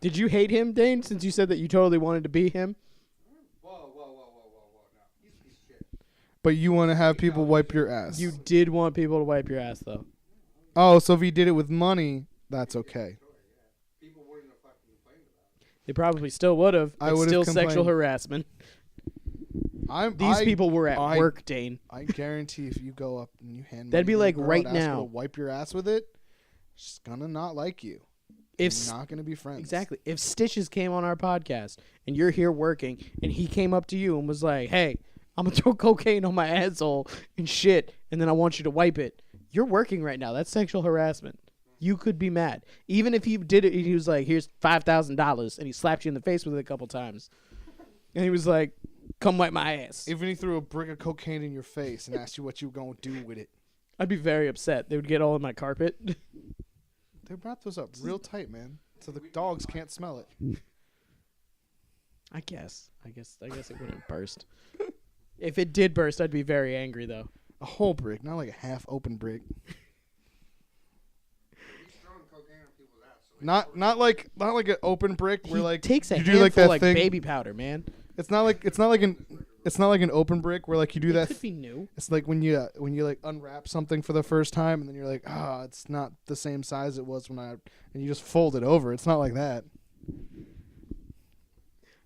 Did you hate him, Dane, since you said that you totally wanted to be him? Whoa. No, he's a piece of shit. But you want to have people wipe your ass. You did want people to wipe your ass, though. Oh, so if he did it with money, that's okay. People wouldn't have fucking complained about it. They probably still would have. I It's would've still complained. sexual harassment. These people were at work, Dane. I guarantee if you go up and you hand That'd money be to a like girl right and ask her now. to wipe your ass with it, she's gonna not like you. If You're not gonna be friends. Exactly. If Stitches came on our podcast and you're here working and he came up to you and was like, hey, I'm going to throw cocaine on my asshole and shit, and then I want you to wipe it. You're working right now. That's sexual harassment. You could be mad. Even if he did it, he was like, here's $5,000, and he slapped you in the face with it a couple times. And he was like, come wipe my ass. Even if he threw a brick of cocaine in your face and asked you what you were gonna do with it. I'd be very upset. They would get all in my carpet. They wrapped those up real tight, man, so the dogs can't smell it. I guess it wouldn't burst. If it did burst, I'd be very angry, though. A whole brick, not like a half open brick. He's throwing cocaine on people's ass. So Not like an open brick where He like takes a you handful do like that like thing. baby powder, man. It's not like an open brick where like you do It that. could be new. It's like when you like unwrap something for the first time and then you're like, it's not the same size it was and you just fold it over. It's not like that.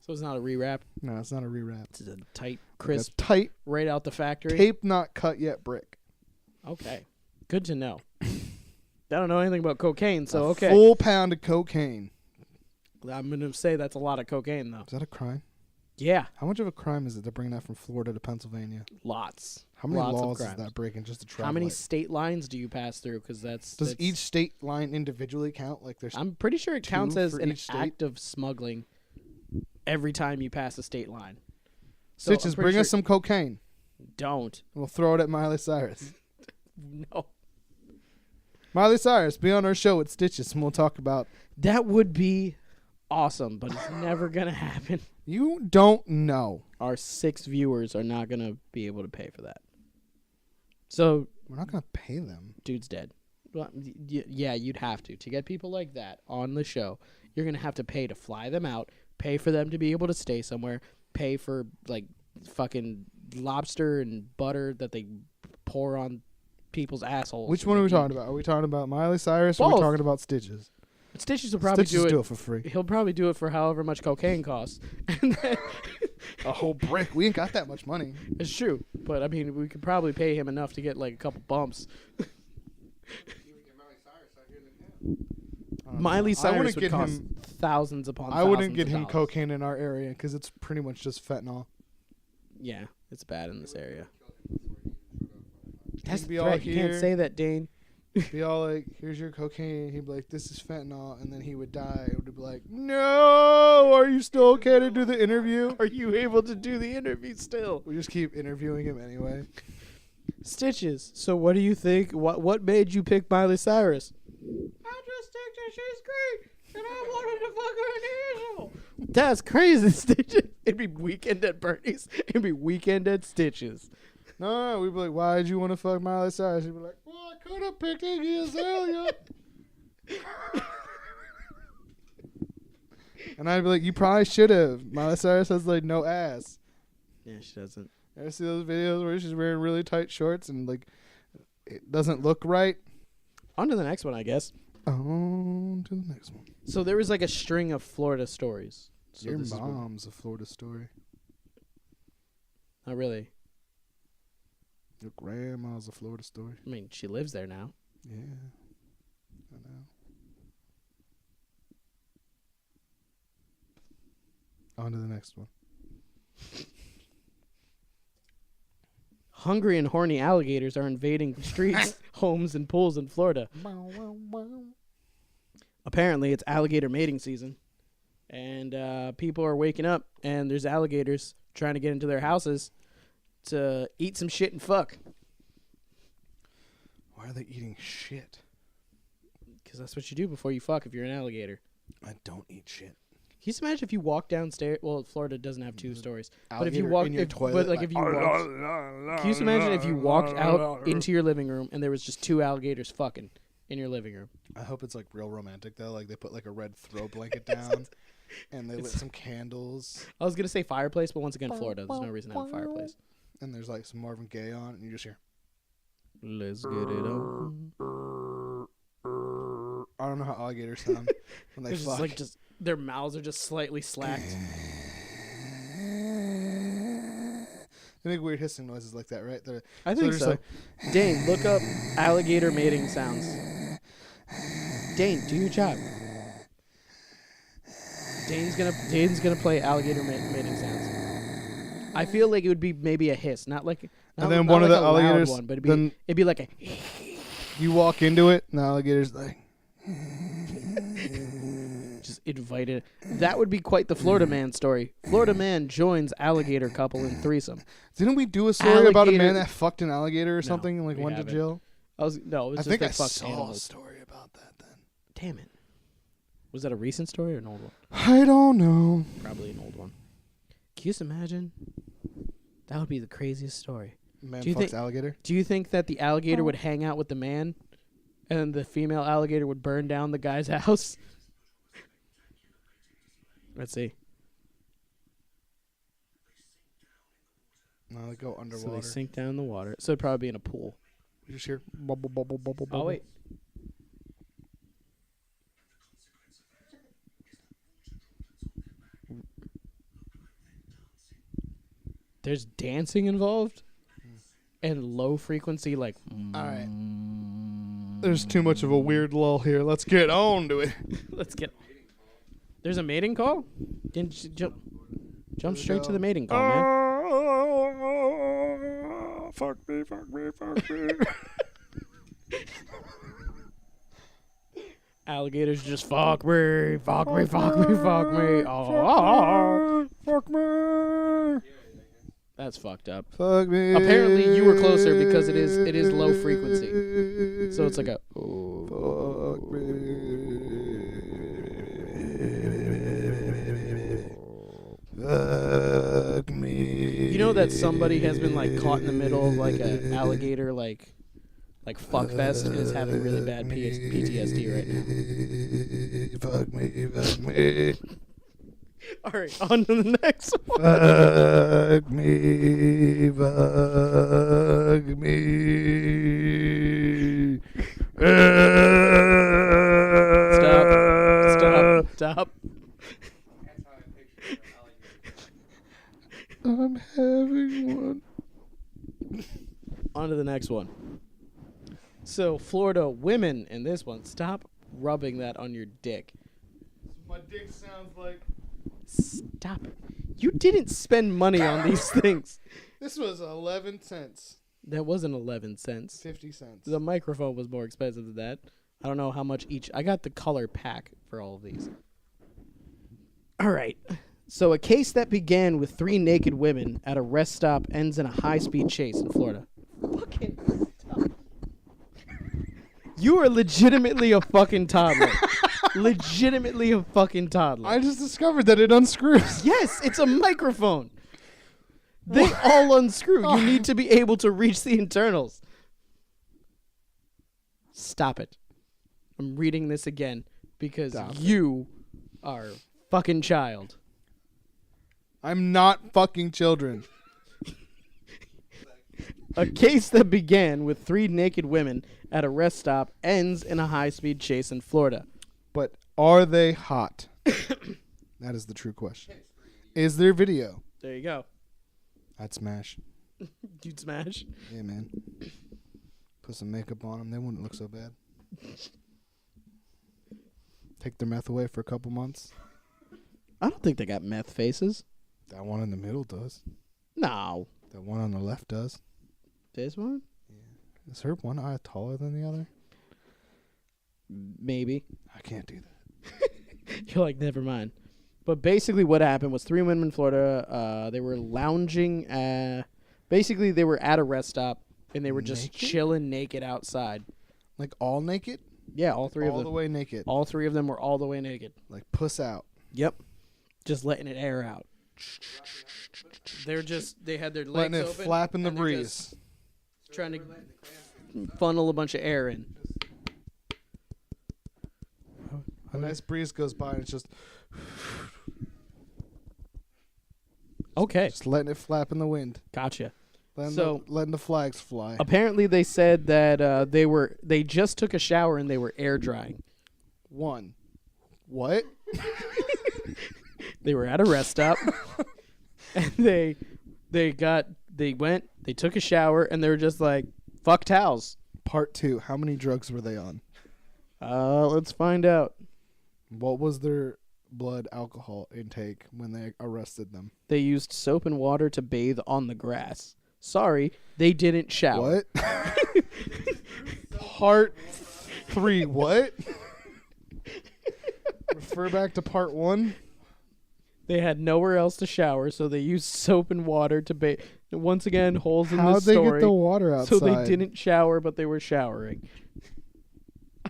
So it's not a rewrap. No, it's not a rewrap. It's a tight, It's crisp, tight, right out the factory. tape not cut yet brick. Okay, good to know. I don't know anything about cocaine, so A okay. full pound of cocaine. I'm gonna say that's a lot of cocaine, though. Is that a crime? Yeah, How much of a crime is it to bring that from Florida to Pennsylvania? lots. How many Lots of laws is crimes. that breaking just to travel? How many state lines do you pass through? Because Does that's each state line individually count? Like there's I'm pretty sure it counts two as for an each state? act of smuggling every time you pass a state line. So Stitches, I'm pretty bring us sure- some cocaine. Don't. We'll throw it at Miley Cyrus. No. Miley Cyrus, be on our show at Stitches, and we'll talk about. That would be awesome, but it's never gonna happen. You don't know. Our 6 viewers are not gonna be able to pay for that. So, We're not gonna pay them. dude's dead. Well, yeah, you'd have to get people like that on the show. You're gonna have to pay to fly them out, pay for them to be able to stay somewhere, pay for like fucking lobster and butter that they pour on people's assholes. Which and one are they we eat. talking about? Are we talking about Miley Cyrus or are we Both. talking about Stitches? Stitches will probably Stitches do it. for free. He'll probably do it for however much cocaine costs. And then, A whole brick. We ain't got that much money. it's true, but I mean, we could probably pay him enough to get like a couple bumps. you would get Miley Cyrus out here in the town. I don't know. Miley I Cyrus wouldn't would get cost him. thousands upon I thousands wouldn't get of him dollars. cocaine in our area because it's pretty much just fentanyl. Yeah, it's bad in this area. He'd That's be the all threat. You can't here. say that, Dane. Be all like, "Here's your cocaine." He'd be like, "This is fentanyl," and then he would die. It would be like, "No, are you still okay to do the interview?" Are you able to do the interview still? We just keep interviewing him anyway. Stitches. So what do you think? What made you pick Miley Cyrus? I just think that she's great, and I wanted to fuck her in the asshole. That's crazy, Stitches. It'd be Weekend at Bernie's. It'd be Weekend at Stitches. No, we'd be like, why did you want to fuck Miley Cyrus? She'd be like, well, I could have picked Iggy Azalea. And I'd be like, you probably should have. Miley Cyrus has like no ass. Yeah, she doesn't. Ever see those videos where she's wearing really tight shorts and like it doesn't look right? On to the next one, I guess. On to the next one. So there was like a string of Florida stories. So Your this is one- mom's a Florida story. Not really. Your grandma's a Florida story. I mean, she lives there now. Yeah, I know. On to the next one. Hungry and horny alligators are invading streets, homes, and pools in Florida. Apparently, it's alligator mating season. And people are waking up, and there's alligators trying to get into their houses to eat some shit and fuck. Why are they eating shit? Because that's what you do before you fuck if you're an alligator. I don't eat shit. Can you just imagine if you walk downstairs? Well, Florida doesn't have two stories. But if you Alligator walk, in your toilet, if you walked, can you just imagine if you walked out into your living room and there was just two alligators fucking in your living room? I hope it's like real romantic though. Like they put like a red throw blanket down, and they lit some candles, I was gonna say fireplace, but once again, Florida, there's no reason to have a fireplace. and there's like some Marvin Gaye on, and you just hear. Let's get it on. I don't know how alligators sound when they It's fuck. just like their mouths are just slightly slacked. They make weird hissing noises like that, right? I think they're so. just Dane, look up alligator mating sounds. Dane, do your job. Dane's gonna play alligator mating sounds. I feel like it would be maybe a hiss, not like. And then one of the like a loud alligators, one, but then it'd be like a. you walk into it, and the alligator's like. Just invited. That would be quite the Florida man story. Florida man joins alligator couple in threesome. Didn't we do a story about a man Alligator- that fucked an alligator or No, something and like we went to haven't. jail? No, it's I just think they I fucked saw a animals. story about that then. Damn it. Was that a recent story or an old one? I don't know. Probably an old one. Can you just imagine? That would be the craziest story. Man Do you fucks think- alligator. Do you think that the alligator would hang out with the man, and then the female alligator would burn down the guy's house? Let's see. No, they go So underwater. they sink down in the water. So it'd probably be in a pool. You just hear bubble, bubble, bubble, bubble. Oh wait. There's dancing involved, and low frequency like. All right. There's too much of a weird lull here. Let's get on to it. Let's get. There's a mating call. Didn't you jump straight to the mating call, man. Fuck me, fuck me, fuck me. Alligators just fuck me, fuck me, fuck me, fuck me. Oh, Fuck me. that's fucked up. Fuck me. Apparently, you were closer because it is low frequency. So it's like a. Fuck me. You know that somebody has been like caught in the middle of like an alligator like fuck fest and is having really bad PTSD right now. Fuck me, fuck me. All right, on to the next one. Fuck me, fuck me. Stop. That's how I picture alligator. I'm having one. On to the next one. So, Florida women in this one, stop rubbing that on your dick. My dick sounds like. Stop it. You didn't spend money on these things. This was 11 cents. That wasn't 11 cents. 50 cents. The microphone was more expensive than that. I don't know how much each. I got the color pack for all of these. All right. So, a case that began with 3 naked women at a rest stop ends in a high-speed chase in Florida. Fucking stop. You are legitimately a fucking toddler. Legitimately a fucking toddler. I just discovered that it unscrews. Yes, it's a microphone. They all unscrew. You need to be able to reach the internals. Stop it. I'm reading this again because you are a fucking child. I'm not fucking children. A case that began with 3 naked women at a rest stop ends in a high-speed chase in Florida. But are they hot? That is the true question. Is there video? There you go. I'd smash. You'd smash? Yeah, man. Put some makeup on them. They wouldn't look so bad. Take their meth away for a couple months. I don't think they got meth faces. That one in the middle does. No. That one on the left does. This one? Yeah. Is her one eye taller than the other? Maybe. I can't do that. You're like, never mind. But basically what happened was 3 women in Florida, they were lounging. Basically, they were at a rest stop, and they were just chilling naked outside. Like all naked? Yeah, all 3 of them. All the way naked. All 3 of them were all the way naked. Like puss out. Yep. Just letting it air out. They had their legs letting it open. flap in the breeze. Trying to funnel a bunch of air in. A nice breeze goes by and it's just... Okay. Just letting it flap in the wind. Gotcha. Letting the flags fly. Apparently they said that they just took a shower and they were air drying. One. What? They were at a rest stop and they took a shower and they were just like, fuck towels. Part 2. How many drugs were they on? Let's find out. What was their blood alcohol intake when they arrested them? They used soap and water to bathe on the grass. Sorry, they didn't shower. What? Part 3. What? Refer back to part 1. They had nowhere else to shower, so they used soap and water to bathe. Once again, holes in the How'd story. they get the water outside? So they didn't shower, but they were showering.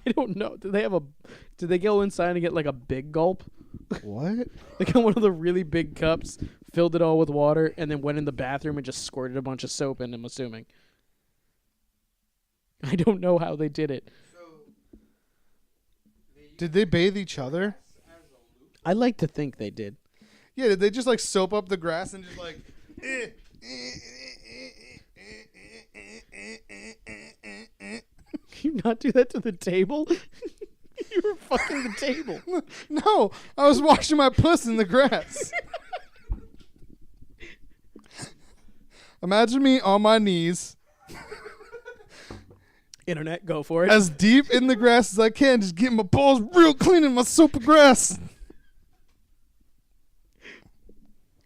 I don't know. Did they go inside and get like a big gulp? What? They got one of the really big cups, filled it all with water, and then went in the bathroom and just squirted a bunch of soap in, I'm assuming. I don't know how they did it. Did they bathe each other? I like to think they did. Yeah, did they just like soap up the grass and just like... Can you not do that to the table? You were fucking the table. No, I was washing my puss in the grass. Imagine me on my knees, Internet, go for it. as deep in the grass as I can, just getting my balls real clean in my soap of grass.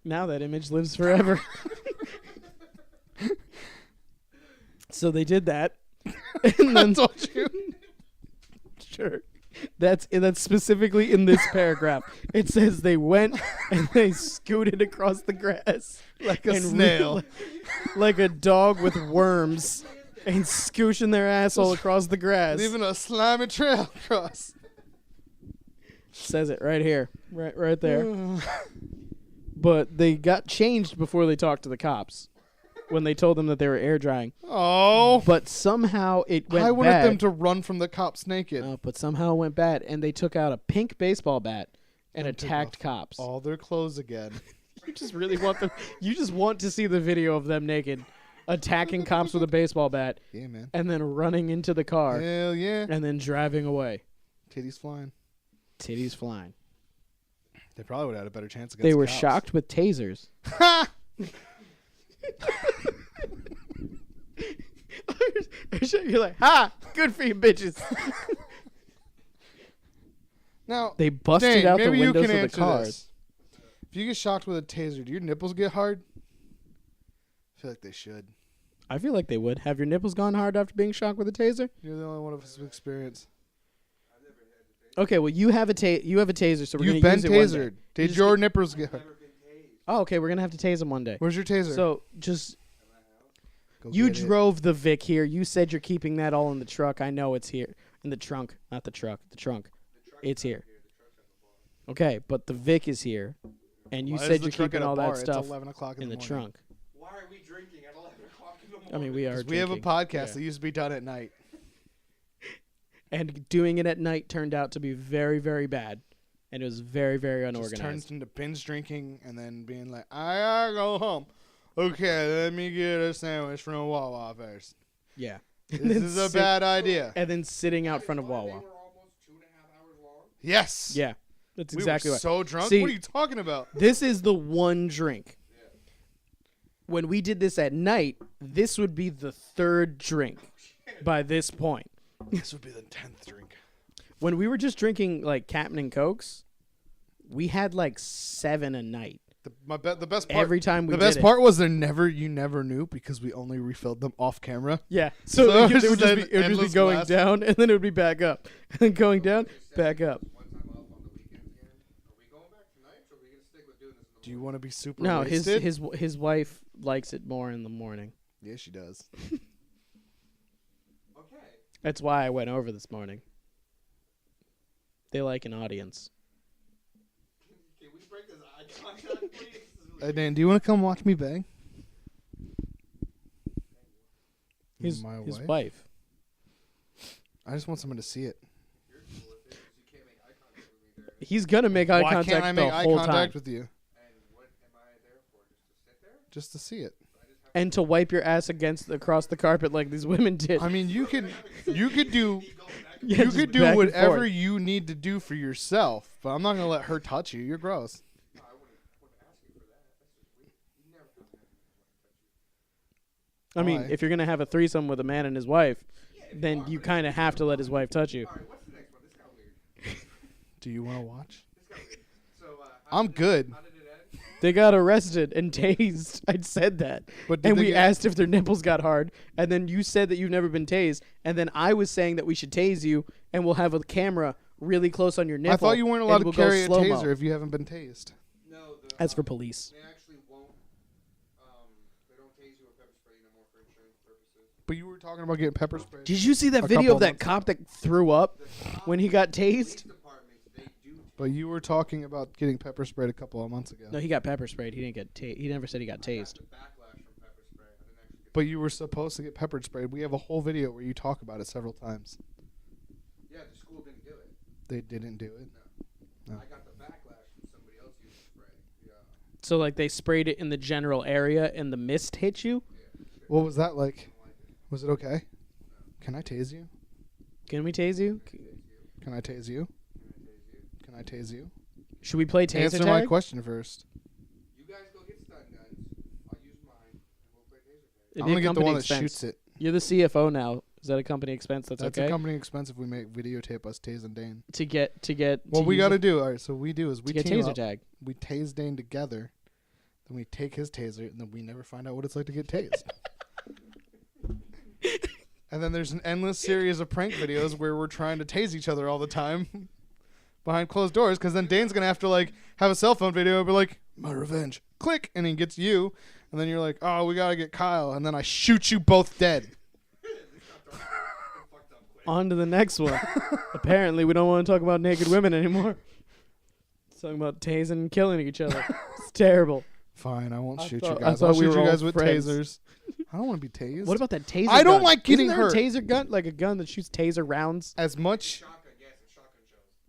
Now that image lives forever. So they did that. And then I told you. Sure. That's specifically in this paragraph. It says they went and they scooted across the grass Like a snail. like a dog with worms, and scooching their asshole across the grass. Leaving a slimy trail across. Says it right here, right there. But they got changed before they talked to the cops when they told them that they were air drying. Oh. But somehow it went bad. I wanted them to run from the cops naked. But somehow it went bad, and they took out a pink baseball bat and attacked cops. All their clothes again. You just really want them. You just want to see the video of them naked, attacking cops with a baseball bat, Yeah, man. and then running into the car, Hell yeah. and then driving away. Titties flying. Titties flying. They probably would have had a better chance against They were cops. shocked with tasers. You're like, ha! Good for you, bitches. Now, They busted Dane, out the maybe you windows can of the answer cars. this. If you get shocked with a taser, do your nipples get hard? I feel like they should. I feel like they would. Have your nipples gone hard after being shocked with a taser? You're the only one of us with experience. Okay, well you have a taser, so we're You've gonna been use it one day. tasered. Did your nipples get hard? Oh, okay, we're gonna have to tase them one day. Where's your taser? So just Go you get it. drove the Vic here. You said you're keeping that all in the truck. I know it's here in the trunk, not the truck. The trunk. It's here. Okay, but the Vic is here, and you Why is said the you're truck keeping at a all bar? that stuff It's 11 o'clock in the morning. trunk. are we drinking at 11 o'clock in the morning? I mean, we are. We have a drinking. podcast Yeah. that used to be done at night. And doing it at night turned out to be very, very bad. And it was very, very Just unorganized. turns into binge drinking and then being like, I gotta go home. Okay, let me get a sandwich from Wawa first. Yeah. This is a bad idea. And then sitting out front of They Wawa. were almost 2.5 hours long. Yes. Yeah. That's We exactly were right. so drunk. See- What are you talking about? This is the one drink. When we did this at night, this would be the third drink by this point. This would be the 10th drink. When we were just drinking like Captain and Cokes, we had like 7 a night. The best part. Every time we The did best it. part was you never knew because we only refilled them off camera. Yeah. So So it was it would just just be endless going glass. down, and then it would be back up. And then going down, back up. One time off on the weekends again. Are we going back tonight, or are we gonna stick with doing this in the Do you want to be super No, wasted? his wife likes it more in the morning. Yeah, she does. morning? Okay. That's why I went over this morning. They like an audience. Can we break this eye contact, please? This is really Hey, Dan, do you want to come watch me bang? His My wife. I just want someone to see it. You're cool with it, 'cause you can't make eye contact with me there. He's gonna make eye Why contact can't I make the eye whole contact time, with you? And what am I there for? Just to sit there? Just to see it. and to wipe your ass across the carpet like these women did. I mean, you could do Yeah, you just could do back and whatever forth. you need to do for yourself, but I'm not gonna let her touch you. You're gross. No, I wouldn't ask you for that. That's just weird. You never have to touch you. I mean, Why? if you're gonna have a threesome with a man and his wife, then you kind of have to let his wife touch you. All right, what's the next one? This got weird. Do you want to watch? This got weird. So, how I'm did it- good. How did it end? They got arrested and tased. I said that. But did And they we get- asked if their nipples got hard. And then you said that you've never been tased. And then I was saying that we should tase you and we'll have a camera really close on your nipple. I thought you weren't and allowed to we'll go carry a slow-mo. taser if you haven't been tased. No, That's for police. They actually won't. They don't tase you with pepper spray no more for insurance purposes. But you were talking about getting pepper spray. Did you see that A video couple of that months cop that threw up when he got Police tased? departments, they do. But you were talking about getting pepper sprayed a couple of months ago. No, he got pepper sprayed. He didn't get tased. He never said he got tased. The backlash from pepper spray. I didn't actually get. But you were supposed to get pepper sprayed. We have a whole video where you talk about it several times. Yeah, the school didn't do it. They didn't do it. No. I got the backlash from somebody else using spray. Yeah. So like they sprayed it in the general area and the mist hit you? What was that like? Was it okay? Can I tase you? Can we tase you? Can I tase you? Can I tase you? Should we play taser Answer tag? my question first. You guys go get stun guns. I'll use mine, and we'll play taser tag. It'd I'm be a gonna get the company one that expense. shoots it. You're the CFO now. Is that a company expense? That's That's okay. a company expense if we make videotape us tasing Dane. to get. What to we use got to it- do, all right, so we do is we to get team taser up, tag. we tase Dane together, then we take his taser, and then we never find out what it's like to get tased. And then there's an endless series of prank videos where we're trying to tase each other all the time behind closed doors, because then Dane's gonna have to like have a cell phone video and be like, my revenge, click, and he gets you, and then you're like, oh, we gotta get Kyle, and then I shoot you both dead. On to the next one. Apparently, we don't want to talk about naked women anymore. Talking about tasing and killing each other. It's terrible. Fine, I won't I shoot thought- you I guys. thought I'll we shoot were you all guys with friends. tasers. I don't want to be tased. What about that taser? I don't gun? like getting Isn't there hurt. a taser gun, like a gun that shoots taser rounds. as much Shotgun, yes, and shotgun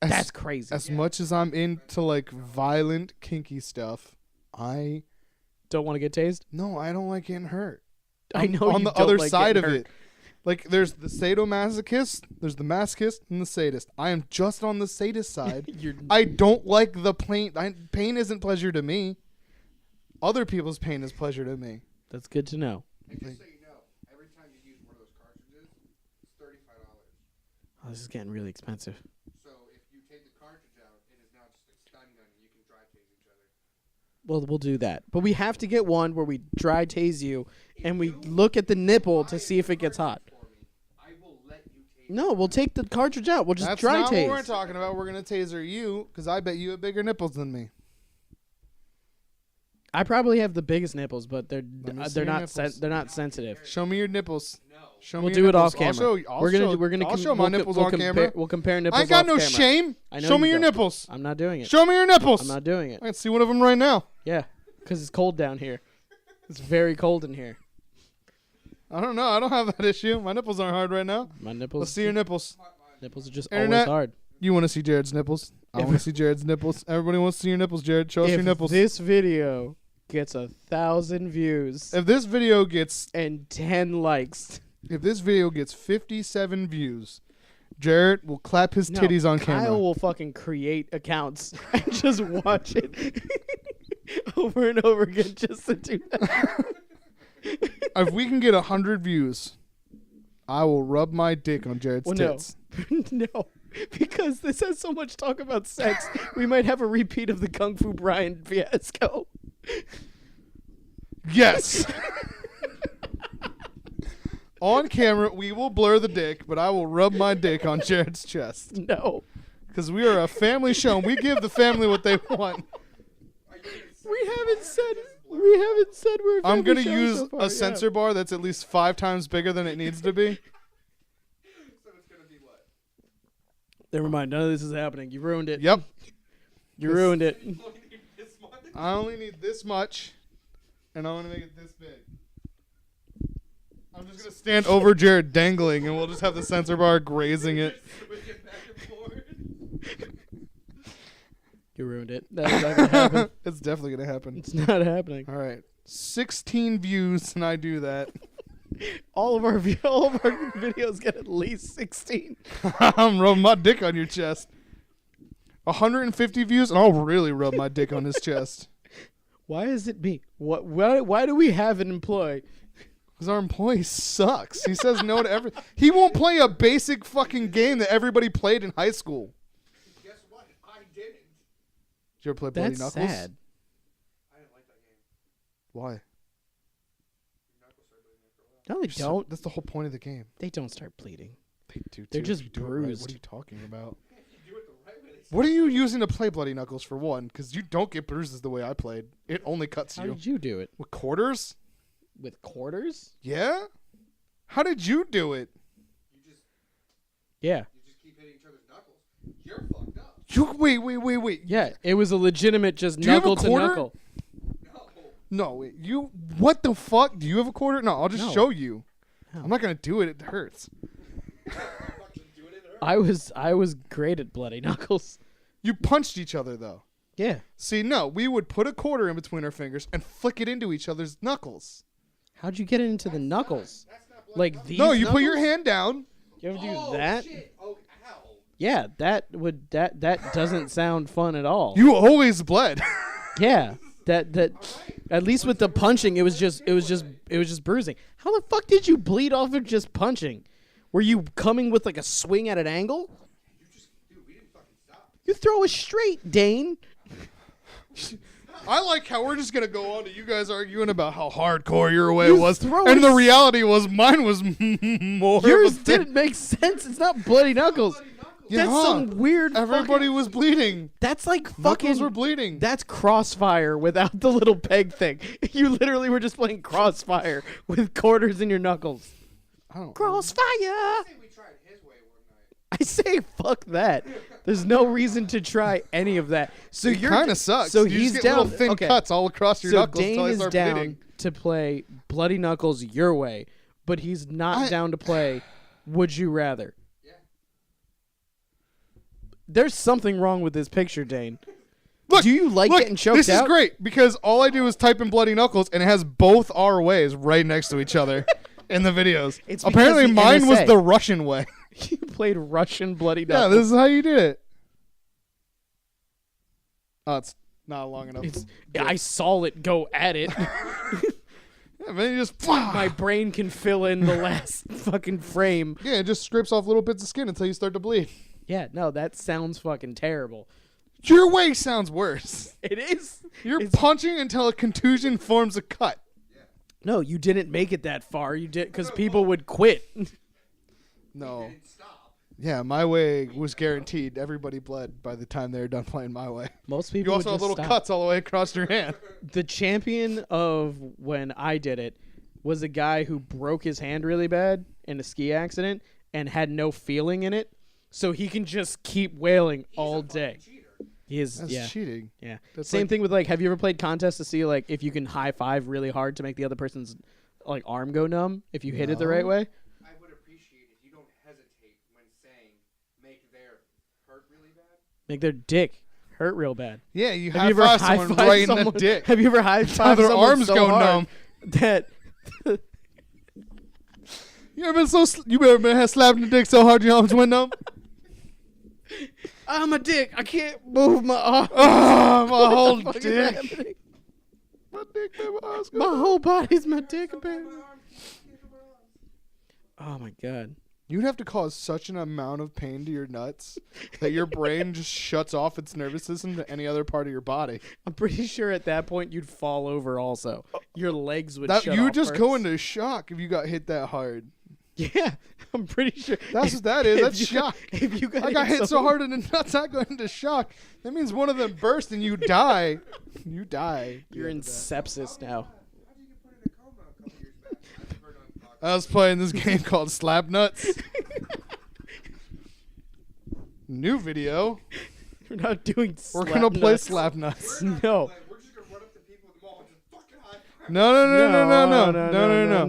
shells. That's crazy. as much as I'm into like violent kinky stuff, I Don't want to get tased. I don't like getting hurt. I I'm know on you the don't other like side of getting it. Like there's the sadomasochist, there's the masochist, and the sadist. I am just on the sadist side. You're I don't like the pain. Pain isn't pleasure to me. Other people's pain is pleasure to me. That's good to know. And just so you know, every time you use one of those cartridges, it's $35. Oh, this is getting really expensive. So if you take the cartridge out, it is now just a stun gun, and you can dry tase each other. Well, we'll do that. But we have to get one where we dry tase you and we look at the nipple to see if it gets hot. For me, I will let you tase. No, we'll take the cartridge out. We'll just That's dry not tase. what we're talking about. We're gonna taser you because I bet you have bigger nipples than me. I probably have the biggest nipples, but they're me see they're your not nipples. they're not sensitive. Show me your nipples. No. Show We'll me do your it off nipples. camera. I'll show my we'll nipples we'll on compare, camera. We'll compare nipples. I ain't got off no camera. shame. I know Show you me your don't. nipples. I'm not doing it. Show me your nipples. I'm not doing it. I can see one of them right now. Yeah, because it's cold down here. It's very cold in here. I don't know. I don't have that issue. My nipples aren't hard right now. My nipples. Let's see your nipples. Nipples are just Internet. always hard. You want to see Jared's nipples? I want to see Jared's nipples. Everybody wants to see your nipples, Jared. Show us your nipples. If this video gets 1,000 views If this video gets and 10 likes, 57 views, Jared will clap his titties on camera. Kyle will fucking create accounts and just watch it over and over again just to do that. If we can get 100 views, I will rub my dick on Jared's tits. No, because this has so much talk about sex, we might have a repeat of the Kung Fu Brian fiasco. Yes. On camera, we will blur the dick, but I will rub my dick on Jared's chest. No. Because we are a family show, and we give the family what they want. We haven't said we're a I'm going to use a censor bar that's at least 5 times bigger than it needs to be. So it's gonna be what? Never mind. None of this is happening. You ruined it. Yep. You ruined it. I only need this much, and I want to make it this big. I'm just going to stand over Jared dangling, and we'll just have the censor bar grazing it. You ruined it. That's not going to happen. It's definitely going to happen. It's not happening. All right. 16 views, and I do that. All of our videos get at least 16. I'm rubbing my dick on your chest. 150 views, and I'll really rub my dick on his chest. Why is it me? Why do we have an employee? Because our employee sucks. He says no to everything. He won't play a basic fucking game that everybody played in high school. Guess what? I didn't. Did you ever play Bloody That's Knuckles? sad. I didn't like that game. Why? Your knuckles started bleeding after a while. No, they don't. That's the whole point of the game. They don't start bleeding. They do. They're too, just if you do it right. bruised. What are you talking about? If you do it the right way, What are you using to play Bloody Knuckles for one? Because you don't get bruises the way I played. It only cuts How you. did you do it? With quarters? With quarters? Yeah? How did you do it? Yeah. you just keep hitting each other's knuckles. You're fucked up. Wait. Yeah, it was a legitimate just Do you have a knuckle to quarter? knuckle. No. No, wait. What the fuck? Do you have a quarter? No, I'll just No. show you. No. I'm not going to do it. It hurts. Fucking doing it or I was great at bloody knuckles. You punched each other, though. Yeah. See, no, we would put a quarter in between our fingers and flick it into each other's knuckles. How'd you get it into the knuckles? That's not bloody Like knuckles. these No, you put your knuckles? hand down. You ever do Oh, that? shit. Oh, ow. Yeah, that doesn't sound fun at all. You always bled. Yeah. That at least with the punching it was just bruising. How the fuck did you bleed off of just punching? Were you coming with like a swing at an angle? Dude, we didn't fucking stop. You throw it straight, Dane. I like how we're just going to go on to you guys arguing about how hardcore your way You was. throw And it the s- reality was mine was more Yours of a thing. didn't make sense. It's not bloody knuckles. Yeah. That's some weird Everybody fucking, was bleeding. that's like Knuckles fucking were bleeding. That's Crossfire without the little peg thing. You literally were just playing Crossfire with quarters in your knuckles. I don't Crossfire! I think we tried his way one night. I say fuck that. There's no reason to try any of that. So It you're kind of sucks. So you he's just get down. little thin okay. cuts all across your So knuckles Dane until they is start down bleeding. to play Bloody Knuckles your way, but he's not down to play Would You Rather. Yeah. There's something wrong with this picture, Dane. Look, Do you like getting choked this out? is great because all I do is type in Bloody Knuckles and it has both our ways right next to each other in the videos. It's because Apparently the mine was NSA. the Russian way. You played Russian Bloody Yeah, Knuckles. this is how you did it. Oh, it's not long enough. I saw it go at it. Yeah, man, you just My brain can fill in the last fucking frame. yeah, it just scrapes off little bits of skin until you start to bleed. Yeah, no, that sounds fucking terrible. Your way sounds worse. It is. You're It's- punching until a contusion forms a cut. No, you didn't make it that far. You did because people would quit. No. Didn't stop. Yeah, my way was guaranteed. Everybody bled by the time they were done playing my way. Most people You also would have just little stop. cuts all the way across your hand. The champion of when I did it was a guy who broke his hand really bad in a ski accident and had no feeling in it, so he can just keep wailing all day. Cheater. That's cheating. Yeah. That's Same like, thing with like, have you ever played contests to see like if you can high five really hard to make the other person's like arm go numb if you hit it the right way? I would appreciate if you don't hesitate when saying make their hurt really bad. Make their dick hurt real bad. Yeah, you Have you ever high five someone right in the dick. Have you ever high How fived their someone arms so go hard numb. that You ever been slapping the dick so hard your arms went numb? I'm a dick. I can't move my arm. Oh, my What the whole fuck is dick. happening? My dick, my arms go My numb. whole body's my dick, apparently. Oh my god. You'd have to cause such an amount of pain to your nuts that your brain just shuts off its nervous system to any other part of your body. I'm pretty sure at that point you'd fall over also. Your legs would That shut you off would just first. go into shock if you got hit that hard. Yeah, I'm pretty sure. That's what that is. If That's you got- shock. If you got I got hit so hard in the nuts, I go into shock. That means one of them burst and you die. You die. You're in sepsis now. How did you get put in a coma a couple years back? I've never heard on podcast. I was playing this game called Slap Nuts. New video. We're not doing We're slap gonna play nuts. Slap Nuts. No. Like, we're just gonna run up to people in the mall and just fucking high five.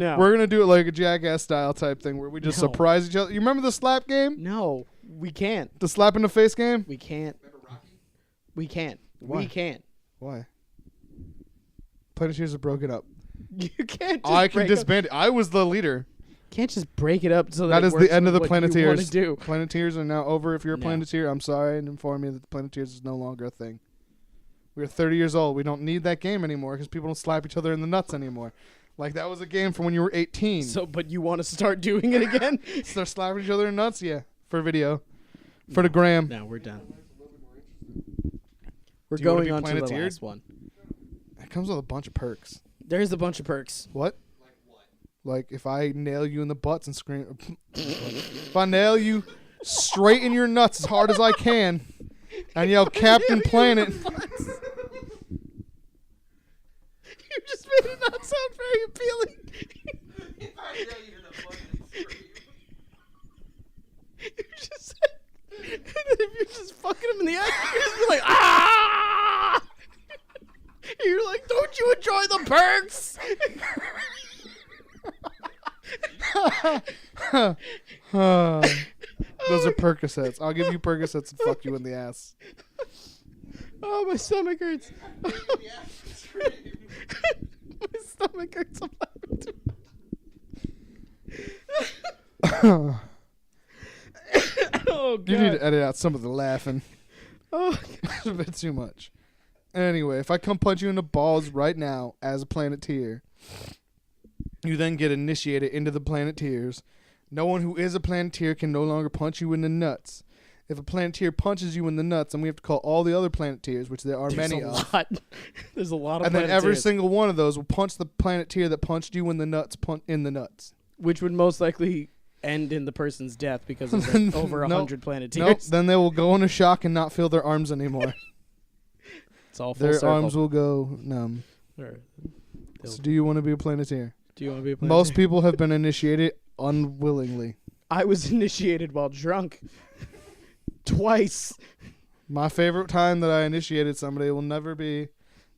No. We're gonna do it like a Jackass style type thing where we just No. surprise each other. You remember the slap game? No, we can't. The slap in the face game? We can't. Remember Rocky? We can't. Why? We can't. Why? Planeteers are broken up. You can't. Just I can break up- disband it. I was the leader. Can't just break it up so that That it is works the end of with the what you wanna Planeteers. do. Planeteers are now over. If you're a No. Planeteer, I'm sorry and inform you that the Planeteers is no longer a thing. We're 30 years old. We don't need that game anymore because people don't slap each other in the nuts anymore. Like that was a game from when you were 18. So, but you want to start doing it again? Start slapping each other in the nuts? Yeah. For video. For the gram. No, we're done. We're Do you wanna going be on to the Planeteered? last one. It comes with a bunch of perks. There's a bunch of perks. What? Like what? Like if I nail you in the butts and scream, if I nail you straight in your nuts as hard as I can, and yell Captain Planet. You just made it not sound very appealing. If I nail you in the butt and scream. You just said, and then if you're just fucking him in the eye, you're just be like, ah! You're like, don't you enjoy the perks? Those are Percocets. I'll give you Percocets and fuck you in the ass. Oh, my stomach hurts. Yeah, scream. My stomach hurts. I'm laughing too much. Oh, God. You need to edit out some of the laughing. Oh, It's a bit too much. Anyway, if I come punch you in the balls right now as a Planeteer, you then get initiated into the Planeteers. No one who is a Planeteer can no longer punch you in the nuts. If a Planeteer punches you in the nuts, then we have to call all the other Planeteers, which there are there's many a of. lot. There's a lot of And then every Planeteers, single one of those will punch the Planeteer that punched you in the nuts in the nuts. which would most likely end in the person's death because of like over 100 Planeteers. Nope. Then they will go into shock and not feel their arms anymore. It's all full Their circle. arms will go numb. Or they'll- So do you want to be a Planeteer? do you want to be a Planeteer? Most people have been initiated unwillingly. I was initiated while drunk. Twice. My favorite time that I initiated somebody will never be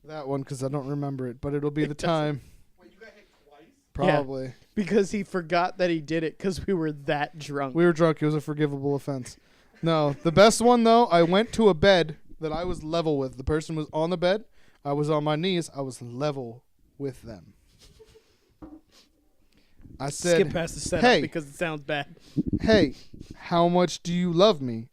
that one because I don't remember it, but it'll be the time. Wait, you got hit twice? Probably. Because he forgot that he did it because we were that drunk. We were drunk. It was a forgivable offense. No, the best one, though, I went to a bed that I was level with. The person was on the bed. I was on my knees. I was level with them. I said, Skip past the setup "Hey." because it sounds bad. hey, how much do you love me?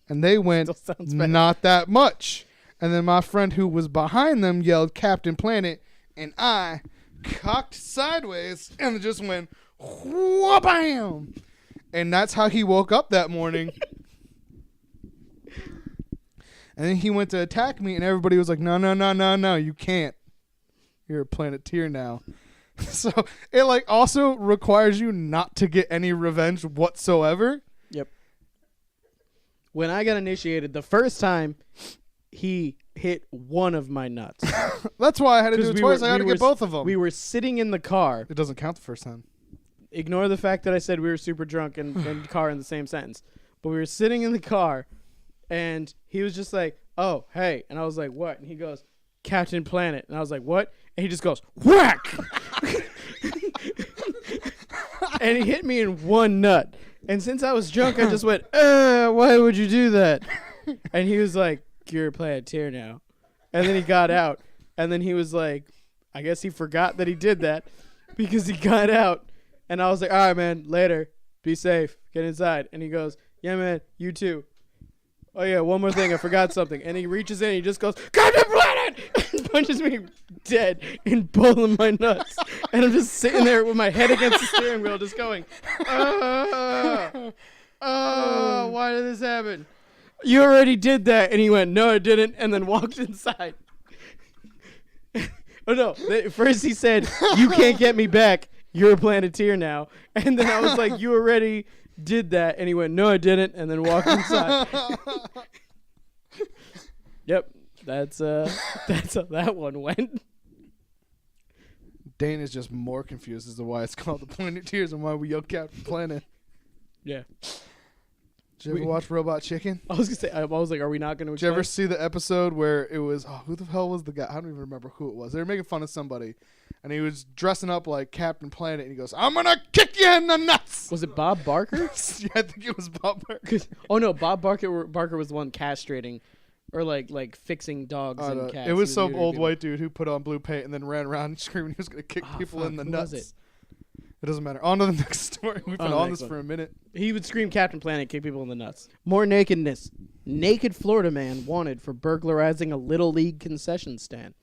And they went, Still sounds bad. not that much. And then my friend who was behind them yelled Captain Planet, and I cocked sideways and just went, wha-bam! And that's how he woke up that morning. And then he went to attack me, and everybody was like, no, you can't. You're a Planeteer now. So it like also requires you not to get any revenge whatsoever. Yep. When I got initiated, the first time, he hit one of my nuts. That's why I had to do 'Cause it we twice. were- I had we to were get both of them. We were sitting in the car. It doesn't count the first time. Ignore the fact that I said we were super drunk and car in the same sentence. But we were sitting in the car, and he was just like, oh, hey. And I was like, what? And he goes, Captain Planet. And I was like, what? And he just goes, whack! And he hit me in one nut. And since I was drunk, I just went, why would you do that? And he was like, you're a Planeteer now. And then he got out. And then he was like, I guess he forgot that he did that because he got out. And I was like, all right, man, later. Be safe. Get inside. And he goes, yeah, man, you too. Oh, yeah, one more thing. I forgot something. And he reaches in and he just goes, Captain Planet! And punches me dead in both of my nuts. And I'm just sitting there with my head against the steering wheel just going, why did this happen? You already did that. And he went, no, I didn't. And then walked inside. Oh, no. First he said, you can't get me back. You're a Planeteer now. And then I was like, you already did that. And he went, no, I didn't. And then walked inside. Yep. That's how that one went. Dane is just more confused as to why it's called the Planeteers and why we yell Captain Planet. Yeah. Did you ever watch Robot Chicken? I was going to say, I was like, are we not going to Did you ever see the episode where it was, who the hell was the guy? I don't even remember who it was. They were making fun of somebody. And he was dressing up like Captain Planet. And he goes, I'm going to kick you in the nuts. Was it Bob Barker? Yeah, I think it was Bob Barker. Oh, no. Bob Barker was the one castrating or like fixing dogs and cats. It was some old people. white dude who put on blue paint and then ran around screaming he was going to kick people in the nuts. Was it? It doesn't matter. On to the next story. We've been on this for a minute. He would scream Captain Planet, kick people in the nuts. More nakedness. Naked Florida man wanted for burglarizing a Little League concession stand.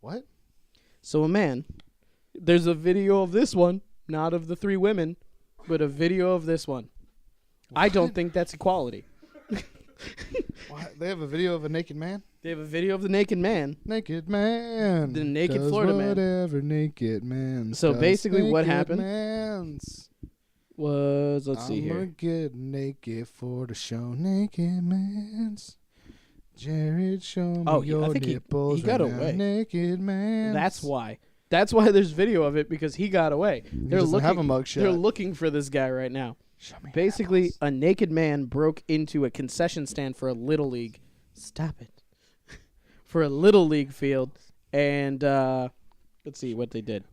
What? So a man, there's a video of this one, not of the three women, but a video of this one. What? I don't think that's equality. What? They have a video of a naked man? They have a video of the naked man. Naked man. The naked does Florida man. Whatever naked man. So basically what happened man's. Was, let's see here. I'm gonna get naked for the show. Naked man's. Jared, show me your I think nipples. he got right away. Now. Naked man. That's why. That's why there's video of it, because he got away. They're looking. Have a mugshot. They're looking for this guy right now. Basically, a naked man broke into a concession stand for a Little League. Stop it. For a Little League field, and let's see what they did.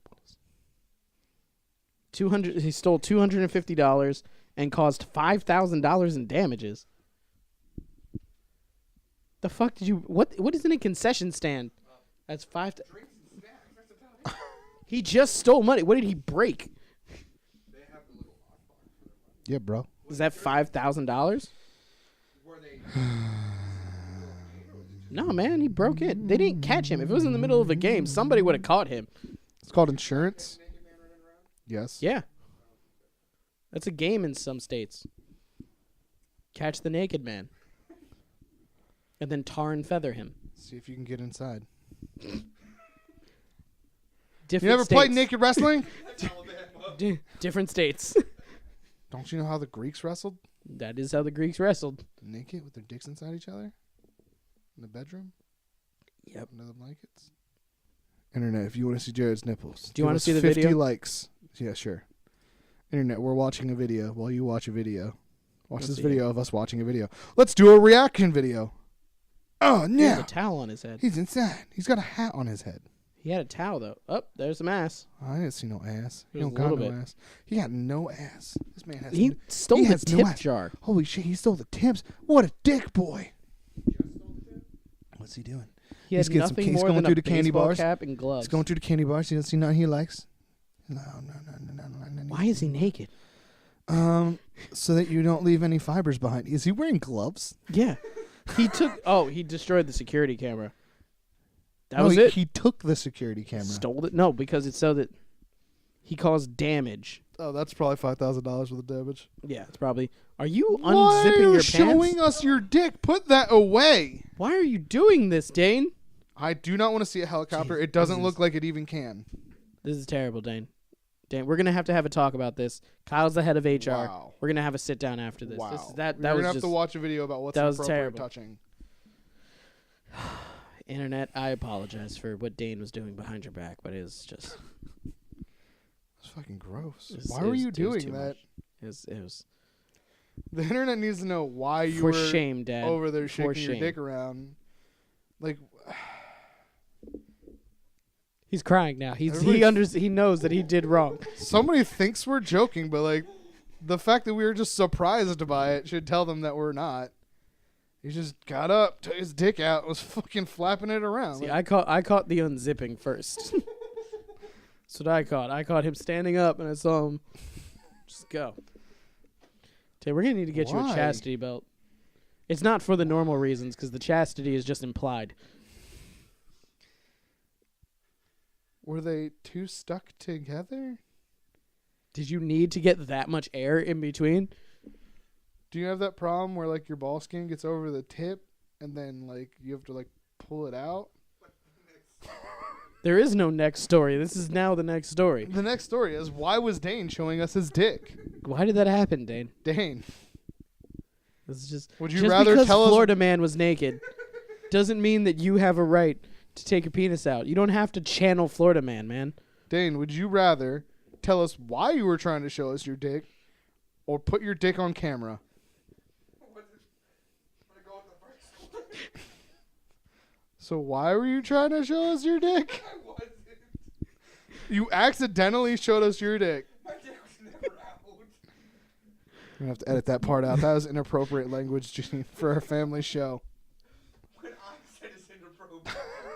He stole $250 and caused $5,000 in damages. The fuck did you? What is in a concession stand? That's He just stole money. What did he break? Yeah, bro. Is that $5,000? No, man, he broke it. They didn't catch him. If it was in the middle of a game, somebody would have caught him. It's called insurance. Yes. Yeah. That's a game in some states. Catch the naked man. And then tar and feather him. See if you can get inside. Different you ever states. played naked wrestling? Different states. Don't you know how the Greeks wrestled? That is how the Greeks wrestled. Naked with their dicks inside each other? In the bedroom? Yep. Under the blankets? Internet, if you want to see Jared's nipples. Do you want to see the 50 video? likes. Yeah, sure. Internet, we're watching a video while you watch a video. Watch this video of us watching a video. Let's do a reaction video. Oh, no. He has a towel on his head. He's inside. He's got a hat on his head. He had a towel, though. Oh, there's some ass. I didn't see no ass. He There's don't a got little no ass. He got no ass. This man has He stole he the has no tip ass. jar. Holy shit, he stole the tips. What a dick boy. What's he doing? He had nothing more than a baseball cap and gloves. He's going through the candy bars. He doesn't see nothing he likes. No. Why is he naked? So that you don't leave any fibers behind. Is he wearing gloves? Yeah. He destroyed the security camera. That was it. He took the security camera. Stole it? No, because it's so that he caused damage. Oh, that's probably $5,000 worth of damage. Yeah, it's probably. Are you Why unzipping are you your showing pants? us your dick? Put that away. Why are you doing this, Dane? I do not want to see a helicopter. It doesn't look like it even can. This is terrible, Dane. Dane, we're gonna have to have a talk about this. Kyle's the head of HR. Wow. We're gonna have a sit down after this. Wow. That We're gonna was have just to watch a video about what's that was inappropriate terrible. touching. Internet. I apologize for what Dane was doing behind your back, but it was just. It's fucking gross. It was- Why it were was- you it was doing too that? much. It was. The internet needs to know why you For were shame, Dad. over there For shaking your shame. dick around. Like, He's crying now. He knows that he did wrong. somebody thinks we're joking, but like, the fact that we were just surprised by it should tell them that we're not. He just got up, took his dick out, was fucking flapping it around. See, Like, I caught the unzipping first. That's what I caught. I caught him standing up, and I saw him just go. Tay, we're gonna need to get you a Why? chastity belt. It's not for the normal reasons, because the chastity is just implied. were they two stuck together? Did you need to get that much air in between? Do you have that problem where like your ball skin gets over the tip and then like you have to like pull it out? There is no next story. This is now the next story. The next story is, why was Dane showing us his dick? Why did that happen, Dane? Dane, This is just. would you just rather because tell us? Florida man was naked doesn't mean that you have a right to take your penis out. You don't have to channel Florida man. Dane, would you rather tell us why you were trying to show us your dick, or put your dick on camera? So why were you trying to show us your dick? I wasn't. You accidentally showed us your dick. My dick was never out. We're gonna have to edit that part out. That was inappropriate language, Gene, for our family show. When I said it's inappropriate,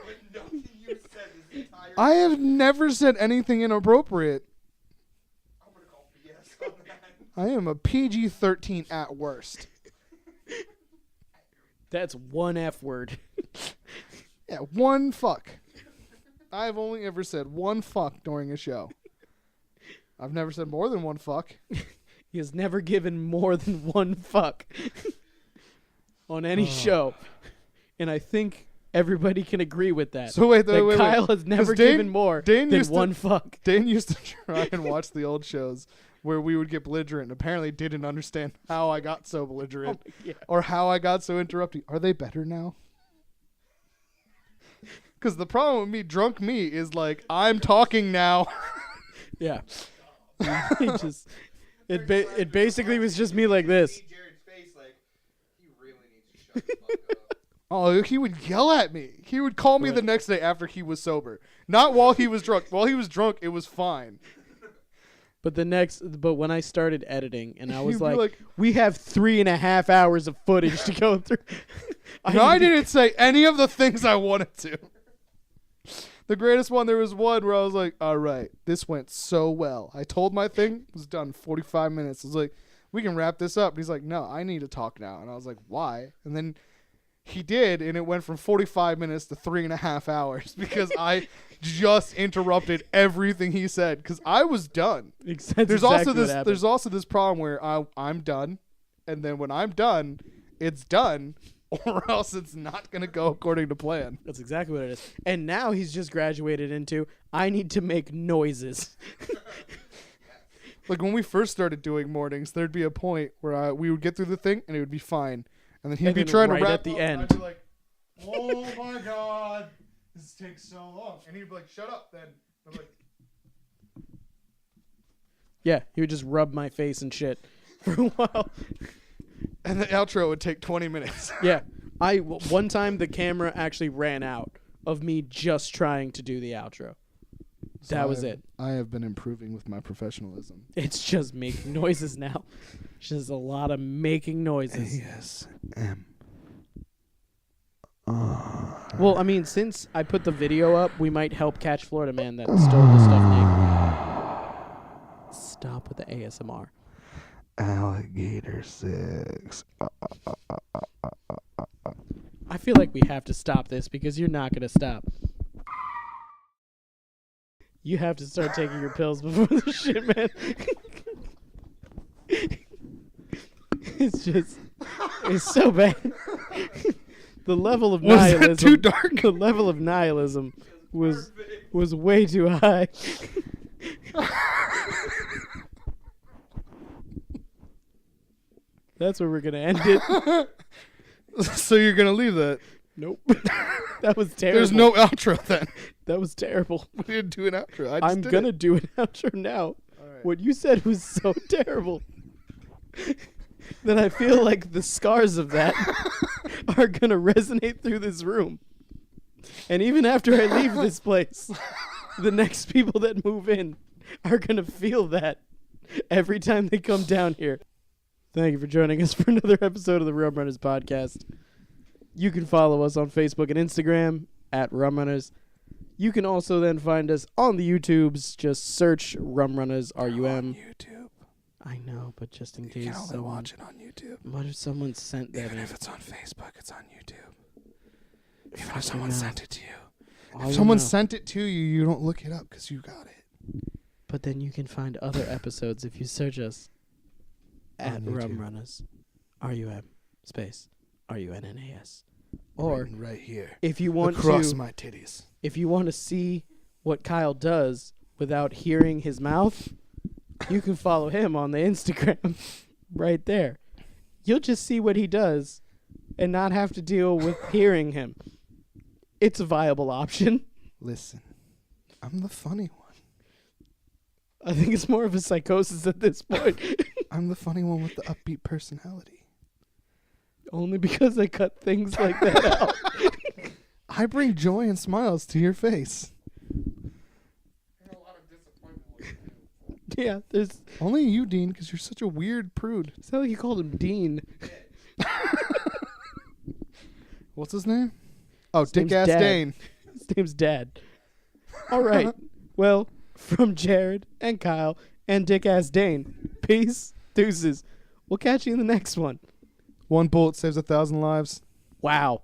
but nothing you said this entire I have never said anything inappropriate. I'm gonna call BS on that. I am a PG-13 at worst. That's one F word. Yeah, one fuck. I've only ever said one fuck during a show. I've never said more than one fuck. He has never given more than one fuck on any show. And I think everybody can agree with that. So wait, that wait. Kyle has never given more than one fuck. Dane used to try and watch the old shows where we would get belligerent and apparently didn't understand how I got so belligerent Yeah. or how I got so interrupting. Are they better now? Because the problem with me, drunk me, is like, I'm talking now. Yeah. It basically was just me like this. See Jared's face, like, he really needs to shut the fuck up. Oh, he would yell at me. He would call me Right. the next day after he was sober. Not while he was drunk. While he was drunk, it was fine. But when I started editing, and I was You'd be like, we have 3.5 hours of footage to go through. I didn't say any of the things I wanted to. The greatest one, there was one where I was like, all right, this went so well. I told my thing, it was done 45 minutes. I was like, we can wrap this up. And he's like, no, I need to talk now. And I was like, why? And then he did, and it went from 45 minutes to 3.5 hours because I just interrupted everything he said because I was done. There's also this problem where I'm done, and then when I'm done, it's done, or else it's not going to go according to plan. That's exactly what it is. And now he's just graduated into, I need to make noises. Like when we first started doing mornings, there'd be a point where we would get through the thing, and it would be fine. And then he'd And be then trying right to wrap at the up, end. And I'd be like, oh my God, this takes so long. And he'd be like, shut up then. I'm like, Yeah, he would just rub my face and shit for a while. and the outro would take 20 minutes. Yeah. One time the camera actually ran out of me just trying to do the outro. That was it. I have been improving with my professionalism. It's just making noises now. Just a lot of making noises. ASM. Well, I mean, since I put the video up, we might help catch Florida man that stole the stuff naked. Stop with the ASMR. Alligator 6. I feel like we have to stop this because you're not going to stop. You have to start taking your pills before the shit, man. It's so bad. The level of Was nihilism. that too dark? The level of nihilism was way too high. That's where we're gonna end it. So you're going to leave that? Nope. That was terrible. There's no outro then. That was terrible. We didn't do an outro. I'm gonna do an outro now. All right. What you said was so terrible. that I feel like the scars of that are going to resonate through this room. And even after I leave this place, the next people that move in are going to feel that every time they come down here. Thank you for joining us for another episode of the Rum Runnas Podcast. You can follow us on Facebook and Instagram at Rum Runnas. You can also then find us on the YouTubes. Just search Rum Runnas, R-U-M. On YouTube. I know, but just in case You can only watch it on YouTube. What if someone sent that Even in? if it's on Facebook, it's on YouTube. Even Fucking if someone no. sent it to you. All If someone know. sent it to you, you don't look it up because you got it. But then you can find other episodes if you search us at On Rum YouTube. Runnas, R-U-M space R-U-N-N-A-S. Or Written right here. if you want across to, my titties. if you want to see what Kyle does without hearing his mouth, you can follow him on the Instagram right there. You'll just see what he does and not have to deal with hearing him. It's a viable option. Listen, I'm the funny one. I think it's more of a psychosis at this point. I'm the funny one with the upbeat personality. Only because I cut things like that out. I bring joy and smiles to your face. And a lot of disappointment with you. Yeah, there's. Only you, Dean, because you're such a weird prude. It's not like you called him Dean. What's his name? Oh, His name's Dick Ass Dad. Dane. His name's Dad. All right. Well, from Jared and Kyle and Dick Ass Dane, peace, deuces. We'll catch you in the next one. One bullet saves 1,000 lives. Wow.